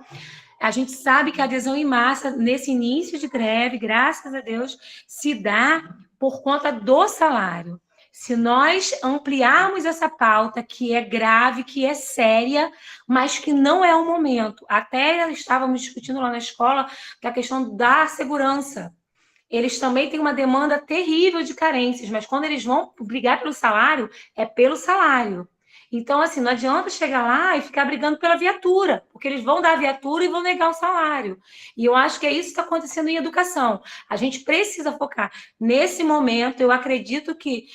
a gente sabe que a adesão em massa, nesse início de greve, graças a Deus, se dá por conta do salário. Se nós ampliarmos essa pauta, que é grave, que é séria, mas que não é o momento. Até estávamos discutindo lá na escola da questão da segurança. Eles também têm uma demanda terrível de carências, mas quando eles vão brigar pelo salário, é pelo salário. Então, assim, não adianta chegar lá e ficar brigando pela viatura, porque eles vão dar a viatura e vão negar o salário. E eu acho que é isso que está acontecendo em educação. A gente precisa focar. Nesse momento, eu acredito que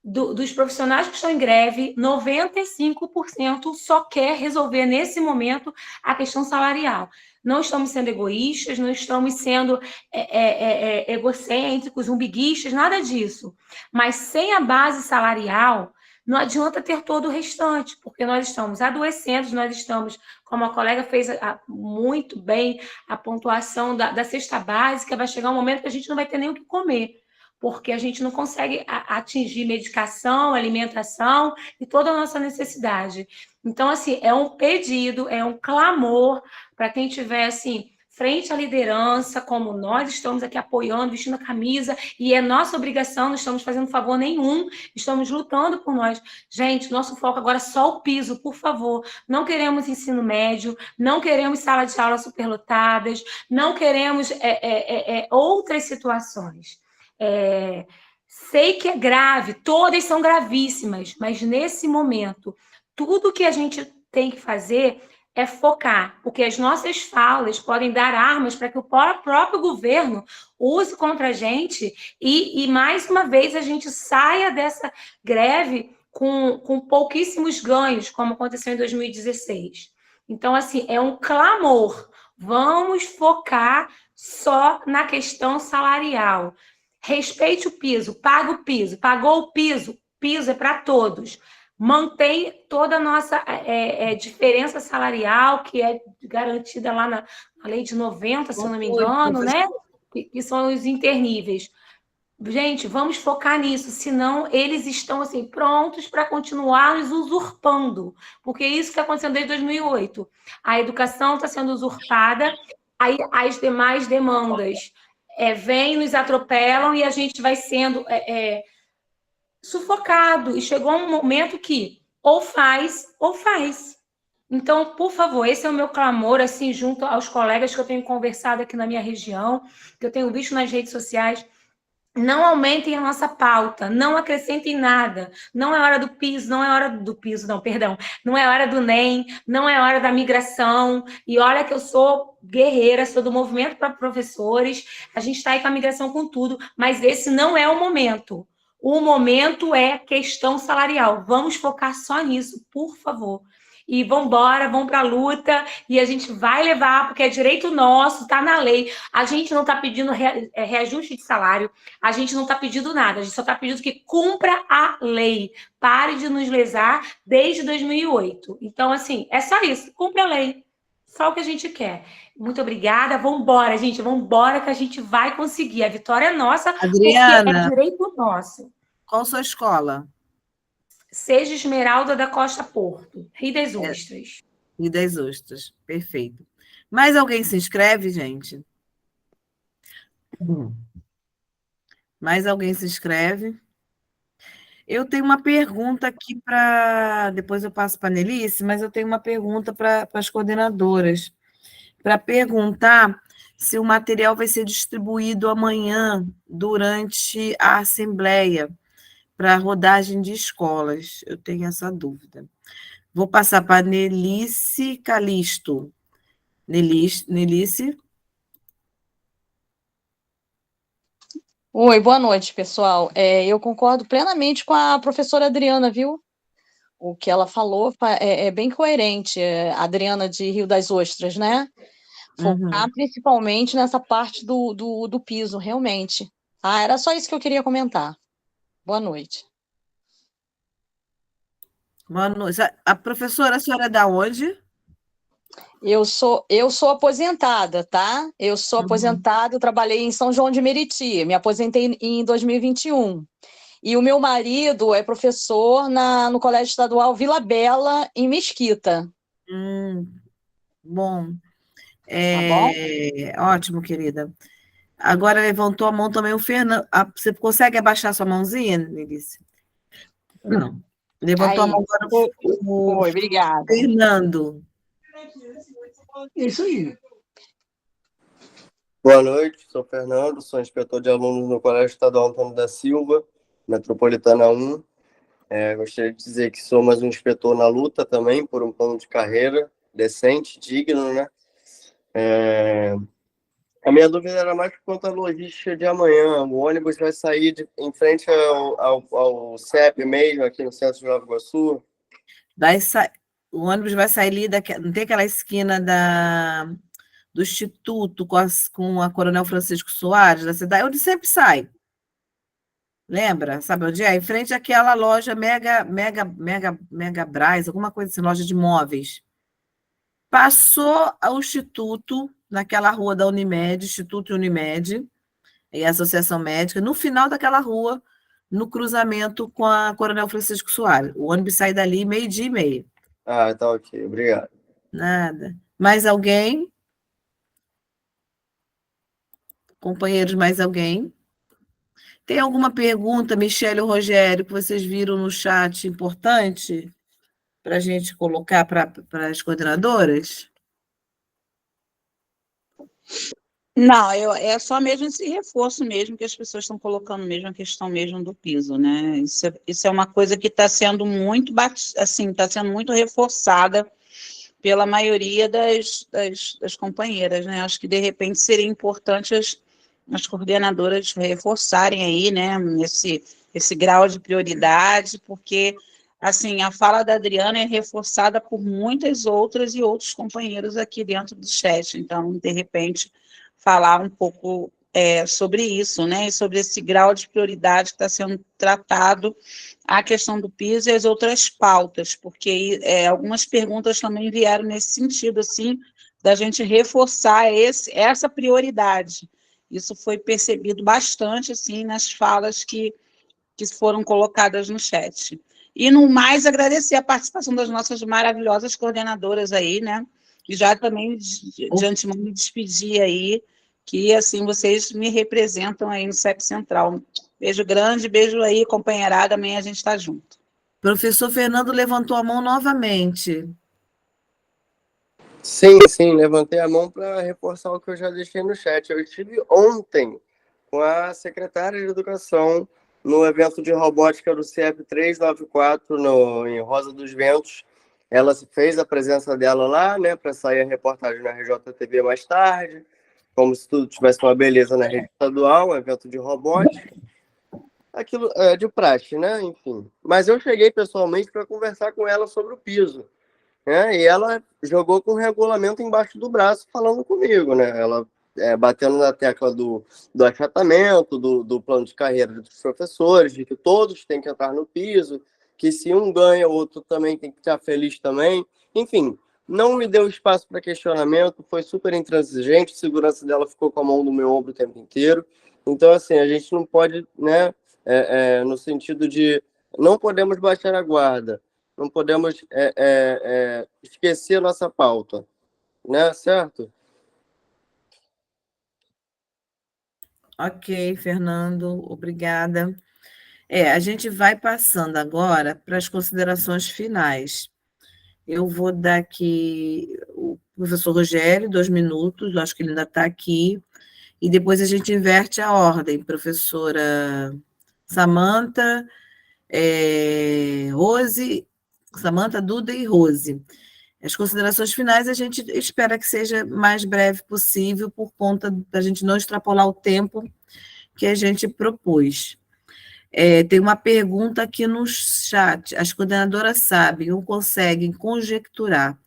dos profissionais que estão em greve, 95% só quer resolver, nesse momento, a questão salarial. Não estamos sendo egoístas, não estamos sendo egocêntricos, umbiguistas, nada disso. Mas sem a base salarial, não adianta ter todo o restante, porque nós estamos adoecendo, nós estamos, como a colega fez muito bem a pontuação da cesta básica, vai chegar um momento que a gente não vai ter nem o que comer, porque a gente não consegue atingir medicação, alimentação e toda a nossa necessidade. Então, assim, é um pedido, é um clamor para quem tiver, assim, frente à liderança, como nós estamos aqui apoiando, vestindo a camisa, e é nossa obrigação, não estamos fazendo favor nenhum, estamos lutando por nós. Gente, nosso foco agora é só o piso, por favor. Não queremos ensino médio, não queremos sala de aula superlotadas, não queremos outras situações. Sei que é grave, todas são gravíssimas, mas nesse momento, tudo que a gente tem que fazer é focar, porque as nossas falas podem dar armas para que o próprio governo use contra a gente e mais uma vez, a gente saia dessa greve com pouquíssimos ganhos, como aconteceu em 2016. Então, assim, é um clamor. Vamos focar só na questão salarial. Respeite o piso, paga o piso, pagou o piso é para todos. Mantém toda a nossa diferença salarial, que é garantida lá na lei de 90, se eu não me engano, né? Que são os interníveis. Gente, vamos focar nisso, senão eles estão assim, prontos para continuar nos usurpando, porque é isso que está acontecendo desde 2008. A educação está sendo usurpada, aí as demais demandas vêm, nos atropelam e a gente vai sendo sufocado. E chegou um momento que ou faz. Então, por favor, esse é o meu clamor, assim, junto aos colegas que eu tenho conversado aqui na minha região, que eu tenho visto nas redes sociais. Não aumentem a nossa pauta, não acrescentem nada. Não é hora do piso, não é hora do piso, não, perdão. Não é hora do NEM, não é hora da migração. E olha que eu sou guerreira, sou do movimento para professores. A gente está aí com a migração com tudo, mas esse não é o momento. O momento é questão salarial. Vamos focar só nisso, por favor. E vamos embora, vamos para a luta, e a gente vai levar, porque é direito nosso, está na lei. A gente não está pedindo reajuste de salário, a gente não está pedindo nada, a gente só está pedindo que cumpra a lei. Pare de nos lesar desde 2008. Então, assim, é só isso, cumpra a lei. Só o que a gente quer. Muito obrigada, vamos embora, gente, vamos embora que a gente vai conseguir. A vitória é nossa, Adriana, porque é direito nosso. Qual sua escola? Seja Esmeralda da Costa Porto, Rio das Ostras. Rio das Ostras, perfeito. Mais alguém se inscreve, gente? Mais alguém se inscreve? Eu tenho uma pergunta aqui para... Depois eu passo para a Nelice, mas eu tenho uma pergunta para as coordenadoras. Para perguntar se o material vai ser distribuído amanhã, durante a Assembleia, para rodagem de escolas. Eu tenho essa dúvida. Vou passar para a Nelice Calisto. Nelice? Oi, boa noite, pessoal. Eu concordo plenamente com a professora Adriana, viu? O que ela falou é bem coerente, a Adriana de Rio das Ostras, né? Focar principalmente nessa parte do piso, realmente. Era só isso que eu queria comentar. Boa noite. Boa noite. A professora, a senhora é da onde? Eu sou aposentada, tá? Eu sou aposentada, eu trabalhei em São João de Meriti, me aposentei em 2021. E o meu marido é professor no Colégio Estadual Vila Bela, em Mesquita. Bom. Tá bom? Ótimo, querida. Agora levantou a mão também o Fernando. Você consegue abaixar sua mãozinha, Melissa? Não. Levantou a Aí, mão agora o foi, obrigada. Fernando. Isso aí. Boa noite, sou Fernando, sou inspetor de alunos no Colégio Estadual Antônio da Silva, Metropolitana 1. Gostaria de dizer que sou mais um inspetor na luta também, por um plano de carreira decente, digno, né? A minha dúvida era mais por conta da logística de amanhã. O ônibus vai sair em frente ao CEP mesmo, aqui no centro de Nova Iguaçu? O ônibus vai sair ali, não tem aquela esquina do Instituto com a Coronel Francisco Soares, da cidade, onde sempre sai. Lembra? Sabe onde é? Em frente àquela loja Mega Brás, alguma coisa assim, loja de móveis. Passou ao Instituto, naquela rua da Unimed, Instituto e Unimed, e a Associação Médica, no final daquela rua, no cruzamento com a Coronel Francisco Soares. O ônibus sai dali 12h30. Ah, tá ok, obrigado. Nada. Mais alguém? Companheiros, mais alguém? Tem alguma pergunta, Michele ou Rogério, que vocês viram no chat importante para a gente colocar para as coordenadoras? Não, é só mesmo esse reforço mesmo que as pessoas estão colocando mesmo, a questão mesmo do piso, né? Isso é uma coisa que está sendo muito, assim, está sendo muito reforçada pela maioria das companheiras, né? Acho que, de repente, seria importante as coordenadoras reforçarem aí, né, esse grau de prioridade, porque, assim, a fala da Adriana é reforçada por muitas outras e outros companheiros aqui dentro do chat, então, de repente, falar um pouco sobre isso, né, e sobre esse grau de prioridade que está sendo tratado, a questão do piso e as outras pautas, porque algumas perguntas também vieram nesse sentido, assim, da gente reforçar essa prioridade. Isso foi percebido bastante, assim, nas falas que foram colocadas no chat. E, no mais, agradecer a participação das nossas maravilhosas coordenadoras aí, né? E já também, de antemão, me despedir aí, que, assim, vocês me representam aí no CEP Central. Beijo grande, beijo aí, companheirada, amanhã a gente está junto. Professor Fernando levantou a mão novamente. Sim, levantei a mão para reforçar o que eu já deixei no chat. Eu estive ontem com a secretária de Educação no evento de robótica do CEP 394 em Rosa dos Ventos. Ela fez a presença dela lá, né, para sair a reportagem na RJTV mais tarde, como se tudo tivesse uma beleza na rede estadual, um evento de robótica. Aquilo é de praxe, né, enfim. Mas eu cheguei pessoalmente para conversar com ela sobre o piso. E ela jogou com o regulamento embaixo do braço falando comigo, né? Ela batendo na tecla do achatamento, do plano de carreira dos professores, de que todos têm que entrar no piso, que se um ganha, o outro também tem que estar feliz também. Enfim, não me deu espaço para questionamento, foi super intransigente, a segurança dela ficou com a mão no meu ombro o tempo inteiro. Então, assim, a gente não pode, né, no sentido de não podemos baixar a guarda, não podemos esquecer nossa pauta, né? Certo? Ok, Fernando, obrigada. A gente vai passando agora para as considerações finais. Eu vou dar aqui o professor Rogério, 2 minutos, acho que ele ainda está aqui, e depois a gente inverte a ordem, professora Samantha, Rose, Samantha, Duda e Rose. As considerações finais a gente espera que seja mais breve possível, por conta da gente não extrapolar o tempo que a gente propôs. Tem uma pergunta aqui no chat. As coordenadoras sabem ou conseguem conjecturar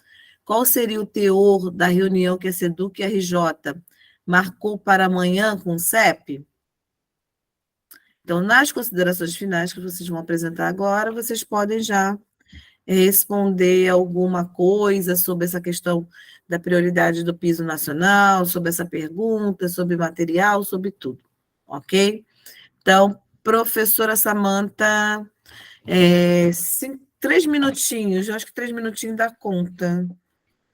qual seria o teor da reunião que a SEDUC e a RJ marcou para amanhã com o CEP? Então, nas considerações finais que vocês vão apresentar agora, vocês podem já responder alguma coisa sobre essa questão da prioridade do piso nacional, sobre essa pergunta, sobre material, sobre tudo, ok? Então, professora Samantha, 3 minutinhos, eu acho que 3 minutinhos dá conta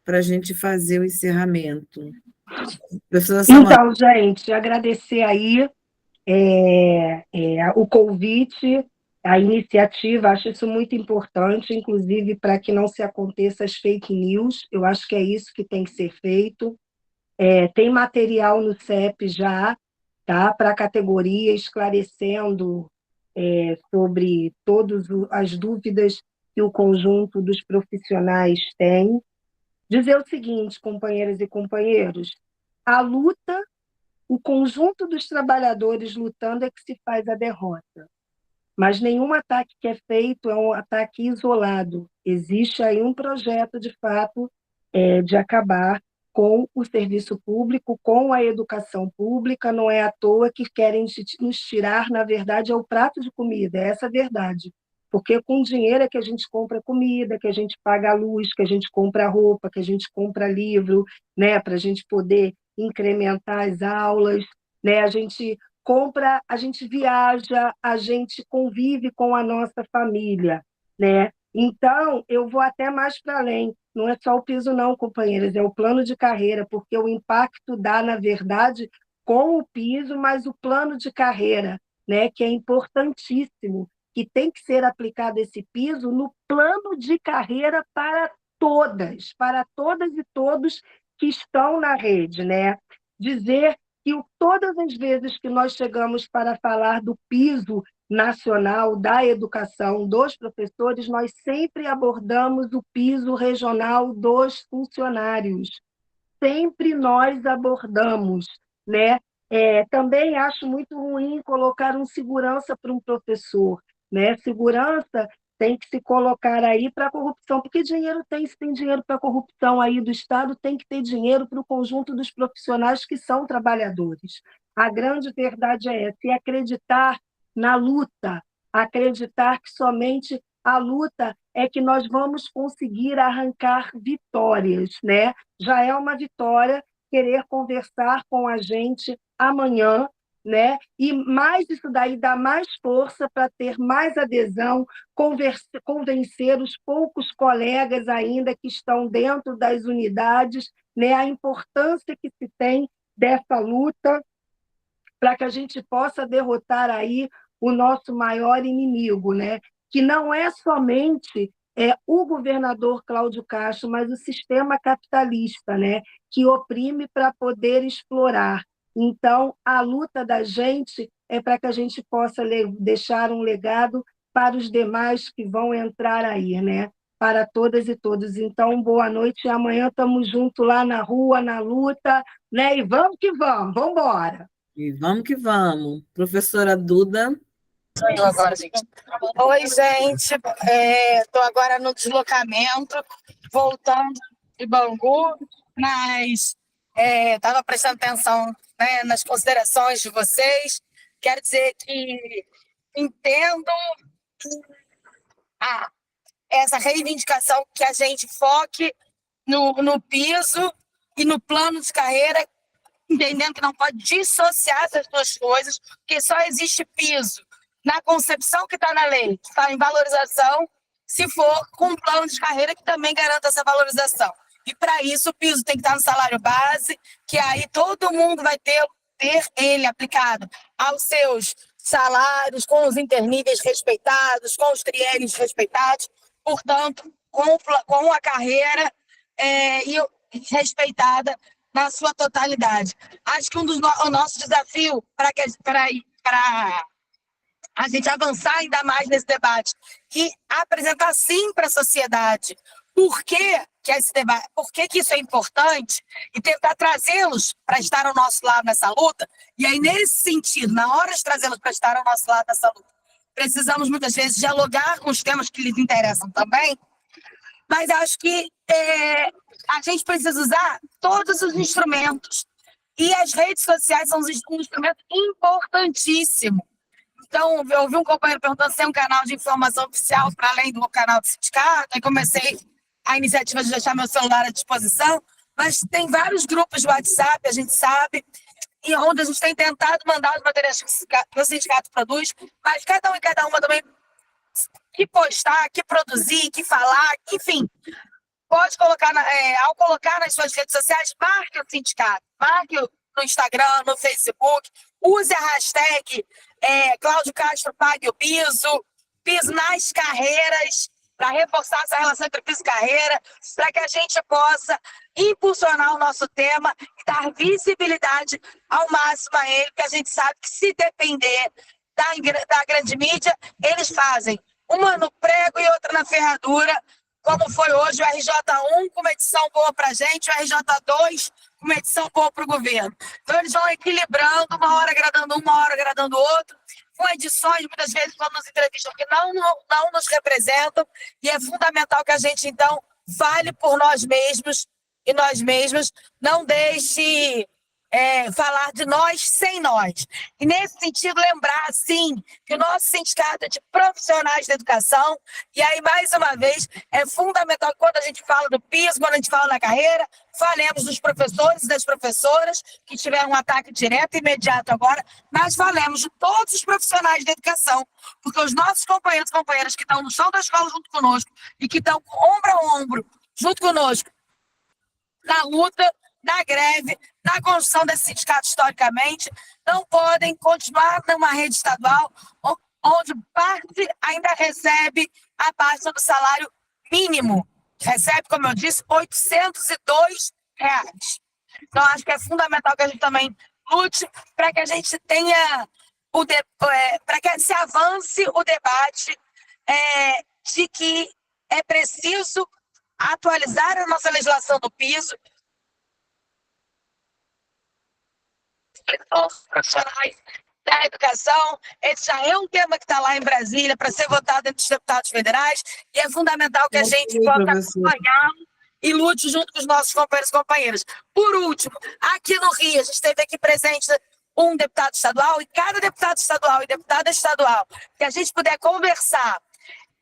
para a gente fazer o encerramento. Professora Samantha. Então, gente, agradecer aí o convite, a iniciativa, acho isso muito importante, inclusive para que não se aconteça as fake news, eu acho que é isso que tem que ser feito. Tem material no CEP já, tá, para a categoria, esclarecendo sobre todas as dúvidas que o conjunto dos profissionais tem. Dizer o seguinte, companheiras e companheiros, a luta, o conjunto dos trabalhadores lutando é que se faz a derrota. Mas nenhum ataque que é feito é um ataque isolado. Existe aí um projeto, de fato, de acabar com o serviço público, com a educação pública. Não é à toa que querem nos tirar, na verdade, é o prato de comida, é essa a verdade. Porque com dinheiro é que a gente compra comida, que a gente paga a luz, que a gente compra roupa, que a gente compra livro, né, para a gente poder incrementar as aulas, né, a gente compra, a gente viaja, a gente convive com a nossa família, né? Então, eu vou até mais para além. Não é só o piso não, companheiras, é o plano de carreira, porque o impacto dá, na verdade, com o piso, mas o plano de carreira, né, que é importantíssimo, que tem que ser aplicado esse piso no plano de carreira para todas e todos que estão na rede, né? Dizer que todas as vezes que nós chegamos para falar do piso nacional da educação dos professores, nós sempre abordamos o piso regional dos funcionários. Sempre nós abordamos, né? Também acho muito ruim colocar um segurança para um professor, né? Segurança tem que se colocar aí para a corrupção, porque dinheiro tem, se tem dinheiro para a corrupção aí do Estado, tem que ter dinheiro para o conjunto dos profissionais que são trabalhadores. A grande verdade é essa, e acreditar na luta, acreditar que somente a luta é que nós vamos conseguir arrancar vitórias, né? Já é uma vitória querer conversar com a gente amanhã, né? E mais isso daí dá mais força para ter mais adesão, convencer os poucos colegas ainda que estão dentro das unidades, né? A importância que se tem dessa luta para que a gente possa derrotar aí o nosso maior inimigo, né? Que não é somente o governador Cláudio Castro, mas o sistema capitalista, né? Que oprime para poder explorar. Então, a luta da gente é para que a gente possa deixar um legado para os demais que vão entrar aí, né? Para todas e todos. Então, boa noite e amanhã estamos juntos lá na rua, na luta, né? E vamos que vamos, vamos embora. E vamos que vamos. Professora Duda. Eu agora, gente. Oi, gente. Estou agora no deslocamento, voltando de Bangu, mas estava prestando atenção, né, nas considerações de vocês. Quero dizer que entendo essa reivindicação que a gente foque no piso e no plano de carreira, entendendo que não pode dissociar essas duas coisas, porque só existe piso na concepção que está na lei, que está em valorização, se for com um plano de carreira que também garanta essa valorização. E, para isso, o piso tem que estar no salário base, que aí todo mundo vai ter ele aplicado aos seus salários, com os interníveis respeitados, com os triênios respeitados, portanto, com a carreira respeitada na sua totalidade. Acho que o nosso desafio para a gente avançar ainda mais nesse debate e apresentar sim para a sociedade por que esse debate, por que isso é importante e tentar trazê-los para estar ao nosso lado nessa luta. E aí, nesse sentido, na hora de trazê-los para estar ao nosso lado nessa luta, precisamos muitas vezes dialogar com os temas que lhes interessam também, mas acho que a gente precisa usar todos os instrumentos e as redes sociais são um instrumento importantíssimo. Então, eu ouvi um companheiro perguntando se tem um canal de informação oficial para além do canal do sindicato, aí comecei a iniciativa de deixar meu celular à disposição, mas tem vários grupos de WhatsApp, a gente sabe, e onde a gente tem tentado mandar os materiais que o sindicato produz, mas cada um e cada uma também que postar, que produzir, que falar, enfim, pode colocar, ao colocar nas suas redes sociais, marque o sindicato, marque no Instagram, no Facebook, use a hashtag Cláudio Castro pague o piso, piso nas carreiras, para reforçar essa relação entre piso e carreira, para que a gente possa impulsionar o nosso tema e dar visibilidade ao máximo a ele, porque a gente sabe que se depender da grande mídia, eles fazem uma no prego e outra na ferradura, como foi hoje o RJ1 com uma edição boa para a gente, o RJ2 com uma edição boa para o governo. Então, eles vão equilibrando, uma hora agradando um, uma hora agradando o outro, com edições, muitas vezes, quando nos entrevistam, que não nos representam, e é fundamental que a gente, então, fale por nós mesmos e nós mesmas, não deixe falar de nós sem nós. E, nesse sentido, lembrar, sim, que o nosso sindicato é de profissionais da educação, e aí, mais uma vez, é fundamental que quando a gente fala do piso, quando a gente fala na carreira, falemos dos professores e das professoras que tiveram um ataque direto e imediato agora, mas falemos de todos os profissionais da educação, porque os nossos companheiros e companheiras que estão no chão da escola junto conosco e que estão ombro a ombro junto conosco na luta, na greve, na construção desse sindicato historicamente, não podem continuar numa rede estadual onde parte ainda recebe abaixo do salário mínimo. Recebe, como eu disse, R$802. Então, acho que é fundamental que a gente também lute para que a gente tenha para que se avance o debate de que é preciso atualizar a nossa legislação do piso, profissionais da educação. Esse já é um tema que está lá em Brasília para ser votado entre os deputados federais, e é fundamental que a gente possa acompanhá-lo e lute junto com os nossos companheiros e companheiras. Por último, aqui no Rio, a gente teve aqui presente um deputado estadual, e cada deputado estadual e deputada estadual que a gente puder conversar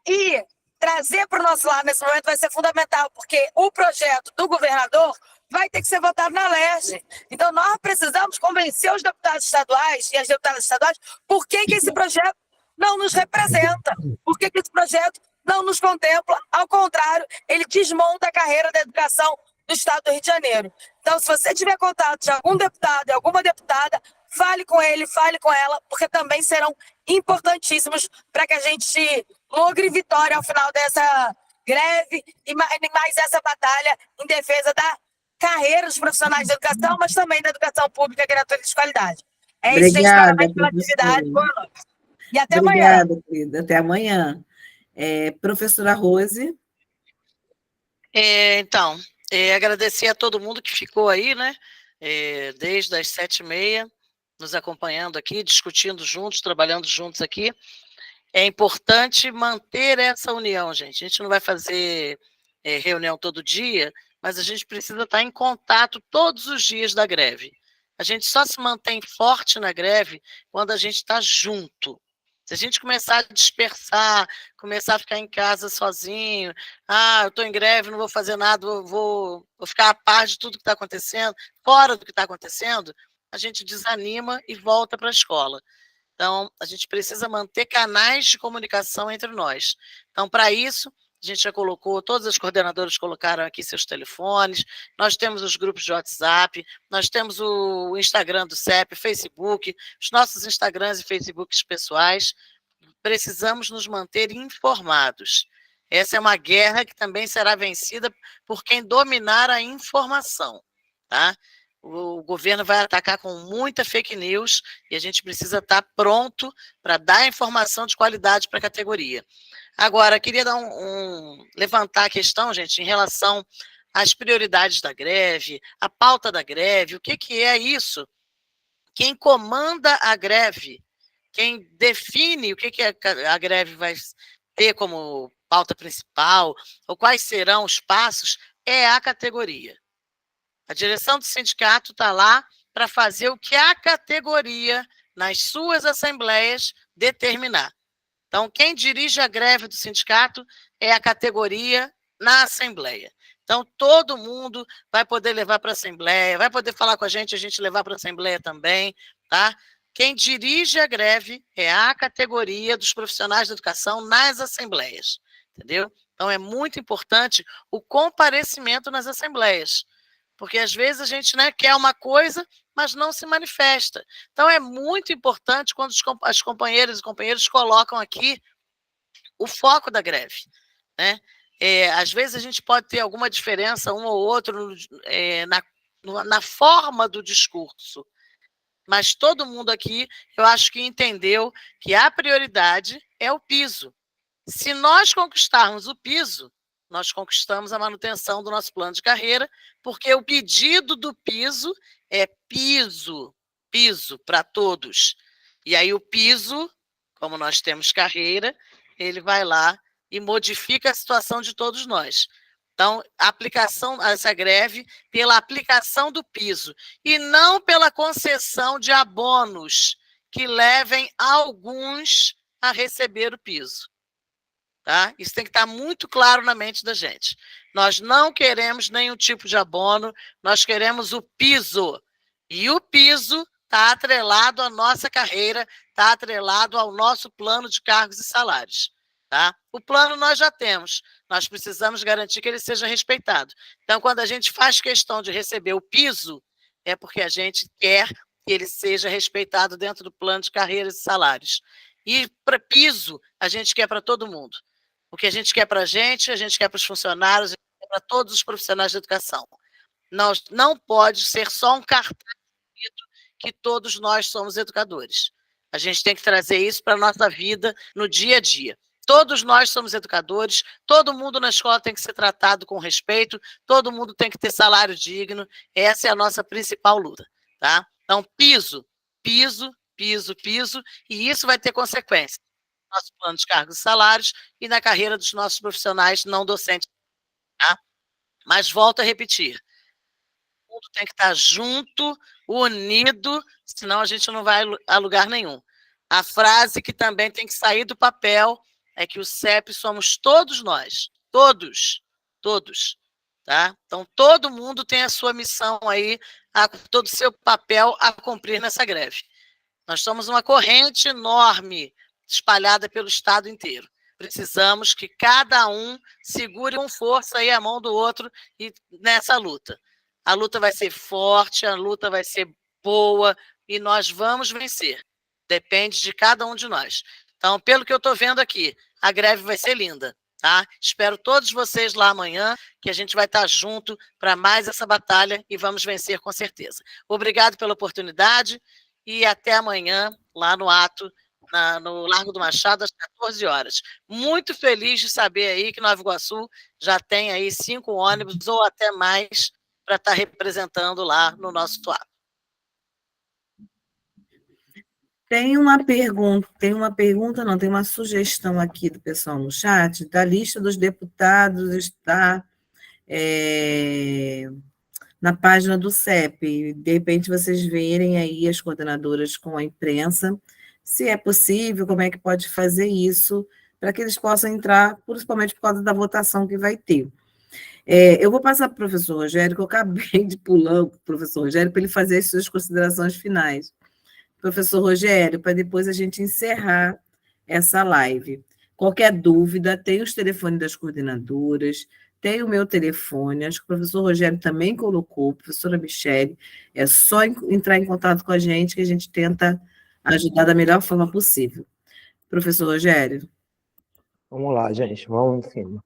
e trazer para o nosso lado nesse momento vai ser fundamental, porque o projeto do governador vai ter que ser votado na LERJ. Então, nós precisamos convencer os deputados estaduais e as deputadas estaduais por que esse projeto não nos representa, por que esse projeto não nos contempla. Ao contrário, ele desmonta a carreira da educação do Estado do Rio de Janeiro. Então, se você tiver contato de algum deputado e alguma deputada, fale com ele, fale com ela, porque também serão importantíssimos para que a gente logre vitória ao final dessa greve e mais essa batalha em defesa da carreira dos profissionais de educação, mas também da educação pública gratuita e de qualidade. É isso, gente. Parabéns pela atividade. Boa noite. E até amanhã. Obrigada, querida. Até amanhã. Professora Rose. Então, agradecer a todo mundo que ficou aí, né? Desde as 7h30, nos acompanhando aqui, discutindo juntos, trabalhando juntos aqui. É importante manter essa união, gente. A gente não vai fazer reunião todo dia, mas a gente precisa estar em contato todos os dias da greve. A gente só se mantém forte na greve quando a gente está junto. Se a gente começar a dispersar, começar a ficar em casa sozinho, eu estou em greve, não vou fazer nada, vou ficar a par de tudo que está acontecendo, fora do que está acontecendo, a gente desanima e volta para a escola. Então, a gente precisa manter canais de comunicação entre nós. Então, para isso, a gente já colocou, todas as coordenadoras colocaram aqui seus telefones, nós temos os grupos de WhatsApp, nós temos o Instagram do CEP, Facebook, os nossos Instagrams e Facebooks pessoais. Precisamos nos manter informados. Essa é uma guerra que também será vencida por quem dominar a informação, tá? O governo vai atacar com muita fake news e a gente precisa estar pronto para dar informação de qualidade para a categoria. Agora, queria levantar a questão, gente, em relação às prioridades da greve, a pauta da greve, o que é isso? Quem comanda a greve, quem define o que a greve vai ter como pauta principal, ou quais serão os passos, é a categoria. A direção do sindicato está lá para fazer o que a categoria, nas suas assembleias, determinar. Então, quem dirige a greve do sindicato é a categoria na Assembleia. Então, todo mundo vai poder levar para a Assembleia, vai poder falar com a gente levar para a Assembleia também, tá? Quem dirige a greve é a categoria dos profissionais da educação nas assembleias, entendeu? Então, é muito importante o comparecimento nas assembleias, porque às vezes a gente, né, quer uma coisa, mas não se manifesta. Então, é muito importante quando as companheiras e companheiros colocam aqui o foco da greve, né? Às vezes a gente pode ter alguma diferença, um ou outro, na forma do discurso, mas todo mundo aqui, eu acho que entendeu que a prioridade é o piso. Se nós conquistarmos o piso, nós conquistamos a manutenção do nosso plano de carreira, porque o pedido do piso é piso para todos. E aí o piso, como nós temos carreira, ele vai lá e modifica a situação de todos nós. Então, a aplicação, essa greve, pela aplicação do piso, e não pela concessão de abonos que levem alguns a receber o piso. Tá? Isso tem que estar muito claro na mente da gente. Nós não queremos nenhum tipo de abono, nós queremos o piso. E o piso está atrelado à nossa carreira, está atrelado ao nosso plano de cargos e salários. Tá? O plano nós já temos, nós precisamos garantir que ele seja respeitado. Então, quando a gente faz questão de receber o piso, é porque a gente quer que ele seja respeitado dentro do plano de carreiras e salários. E para piso, a gente quer para todo mundo. O que a gente quer para a gente quer para os funcionários, a gente quer para todos os profissionais da educação. Não pode ser só um cartaz que todos nós somos educadores. A gente tem que trazer isso para a nossa vida no dia a dia. Todos nós somos educadores, todo mundo na escola tem que ser tratado com respeito, todo mundo tem que ter salário digno, essa é a nossa principal luta, tá? Então, piso, e isso vai ter consequência no nosso plano de cargos e salários e na carreira dos nossos profissionais não docentes, tá? Mas volto a repetir, todo mundo tem que estar junto, unido, senão a gente não vai a lugar nenhum. A frase que também tem que sair do papel é que o CEP somos todos nós, todos, tá? Então, todo mundo tem a sua missão aí, todo o seu papel a cumprir nessa greve. Nós somos uma corrente enorme, espalhada pelo estado inteiro. Precisamos que cada um segure com força aí a mão do outro e nessa luta. A luta vai ser forte, a luta vai ser boa e nós vamos vencer. Depende de cada um de nós. Então, pelo que eu estou vendo aqui, a greve vai ser linda, tá? Espero todos vocês lá amanhã, que a gente vai estar junto para mais essa batalha e vamos vencer com certeza. Obrigado pela oportunidade e até amanhã, lá no ato, no Largo do Machado, às 14 horas. Muito feliz de saber aí que Nova Iguaçu já tem aí 5 ônibus ou até mais para estar representando lá no nosso ato. Tem uma sugestão aqui do pessoal no chat, da lista dos deputados está na página do CEP. De repente, vocês verem aí as coordenadoras com a imprensa, se é possível, como é que pode fazer isso, para que eles possam entrar, principalmente por causa da votação que vai ter. Eu vou passar para o professor Rogério, que eu acabei de pular o professor Rogério, para ele fazer as suas considerações finais. Professor Rogério, para depois a gente encerrar essa live. Qualquer dúvida, tem os telefones das coordenadoras, tem o meu telefone, acho que o professor Rogério também colocou, professora Michele, é só entrar em contato com a gente que a gente tenta ajudar da melhor forma possível. Professor Rogério. Vamos lá, gente, vamos em cima.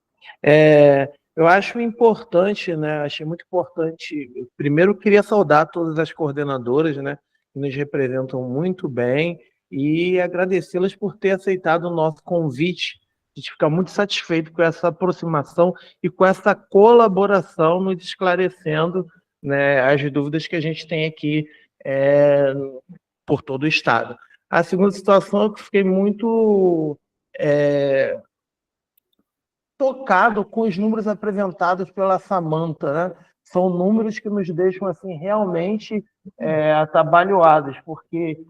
Eu acho importante, né? Achei muito importante. Primeiro, eu queria saudar todas as coordenadoras, né? Que nos representam muito bem e agradecê-las por ter aceitado o nosso convite. A gente fica muito satisfeito com essa aproximação e com essa colaboração nos esclarecendo, né, as dúvidas que a gente tem aqui por todo o Estado. A segunda situação é que eu fiquei muito tocado com os números apresentados pela Samantha, né? São números que nos deixam assim realmente atabalhoados, porque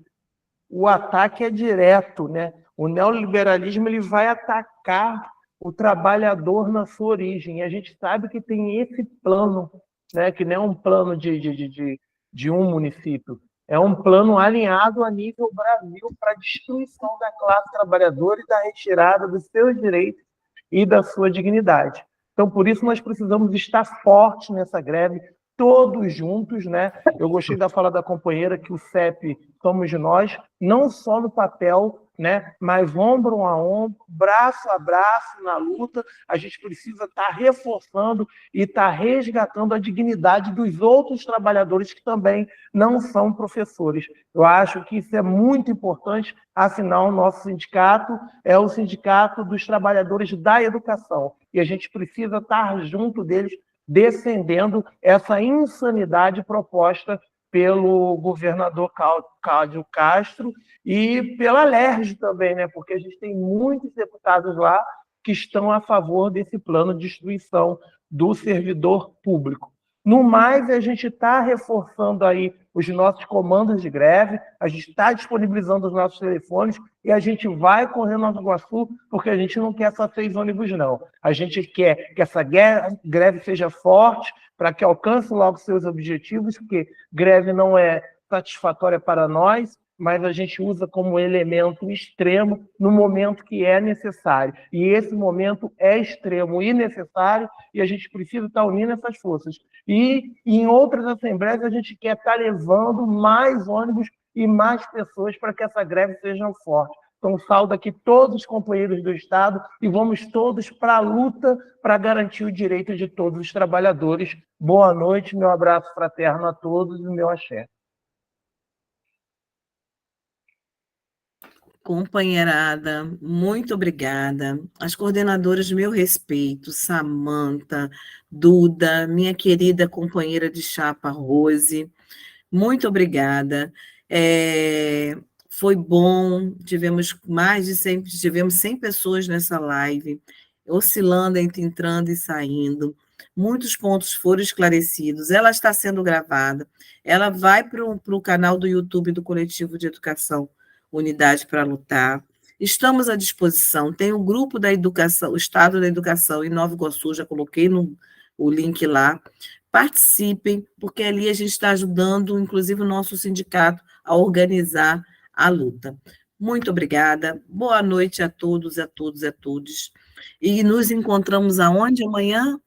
o ataque é direto, né? O neoliberalismo ele vai atacar o trabalhador na sua origem. E a gente sabe que tem esse plano, né? Que não é um plano de um município, é um plano alinhado a nível Brasil para a destruição da classe trabalhadora e da retirada dos seus direitos e da sua dignidade. Então, por isso, nós precisamos estar fortes nessa greve, todos juntos, né? Eu gostei da fala da companheira que o CEP somos nós, não só no papel, né? Mas ombro a ombro, braço a braço na luta. A gente precisa estar reforçando e estar resgatando a dignidade dos outros trabalhadores que também não são professores. Eu acho que isso é muito importante, afinal, o nosso sindicato é o sindicato dos trabalhadores da educação, e a gente precisa estar junto deles, defendendo essa insanidade proposta pelo governador Cláudio Castro e pela LERJ também, né? Porque a gente tem muitos deputados lá que estão a favor desse plano de destruição do servidor público. No mais, a gente está reforçando aí os nossos comandos de greve, a gente está disponibilizando os nossos telefones e a gente vai correr no Nova Iguaçu, porque a gente não quer só 6 ônibus, não. A gente quer que essa greve seja forte para que alcance logo seus objetivos, porque greve não é satisfatória para nós, mas a gente usa como elemento extremo no momento que é necessário. E esse momento é extremo e necessário, e a gente precisa estar unindo essas forças. E em outras assembleias a gente quer estar levando mais ônibus e mais pessoas para que essa greve seja forte. Então, saúdo aqui todos os companheiros do Estado e vamos todos para a luta para garantir o direito de todos os trabalhadores. Boa noite, meu abraço fraterno a todos e meu axé. Companheirada, muito obrigada. As coordenadoras, meu respeito, Samanta, Duda, minha querida companheira de chapa, Rose, muito obrigada. Foi bom, tivemos 100 pessoas nessa live, oscilando entre entrando e saindo. Muitos pontos foram esclarecidos. Ela está sendo gravada. Ela vai para o canal do YouTube do Coletivo de Educação Unidade para Lutar. Estamos à disposição. Tem o grupo da educação, o Estado da Educação em Nova Iguaçu, já coloquei o link lá. Participem, porque ali a gente está ajudando, inclusive, o nosso sindicato a organizar a luta. Muito obrigada. Boa noite a todos, a todos, a todos. E nos encontramos aonde amanhã?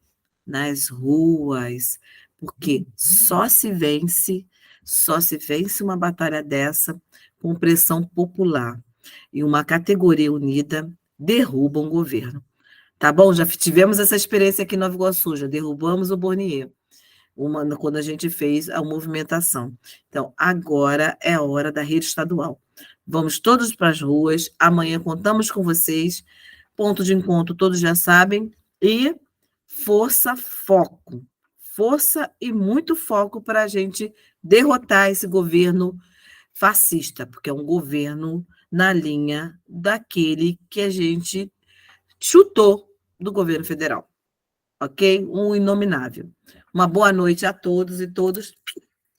Nas ruas, porque só se vence uma batalha dessa com pressão popular. E uma categoria unida derruba um governo. Tá bom? Já tivemos essa experiência aqui em Nova Iguaçu, já derrubamos o Bornier, quando a gente fez a movimentação. Então, agora é a hora da rede estadual. Vamos todos para as ruas, amanhã contamos com vocês, ponto de encontro todos já sabem, e força, foco. Força e muito foco para a gente derrotar esse governo fascista, porque é um governo na linha daquele que a gente chutou do governo federal, ok? Um inominável. Uma boa noite a todos e todas.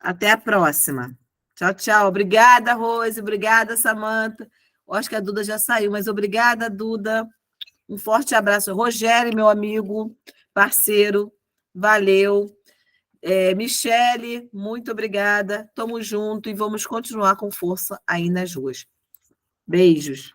Até a próxima. Tchau, tchau. Obrigada, Rose. Obrigada, Samanta. Acho que a Duda já saiu, mas obrigada, Duda. Um forte abraço. Rogério, meu amigo, parceiro, valeu. Michele, muito obrigada. Tamo junto e vamos continuar com força aí nas ruas. Beijos.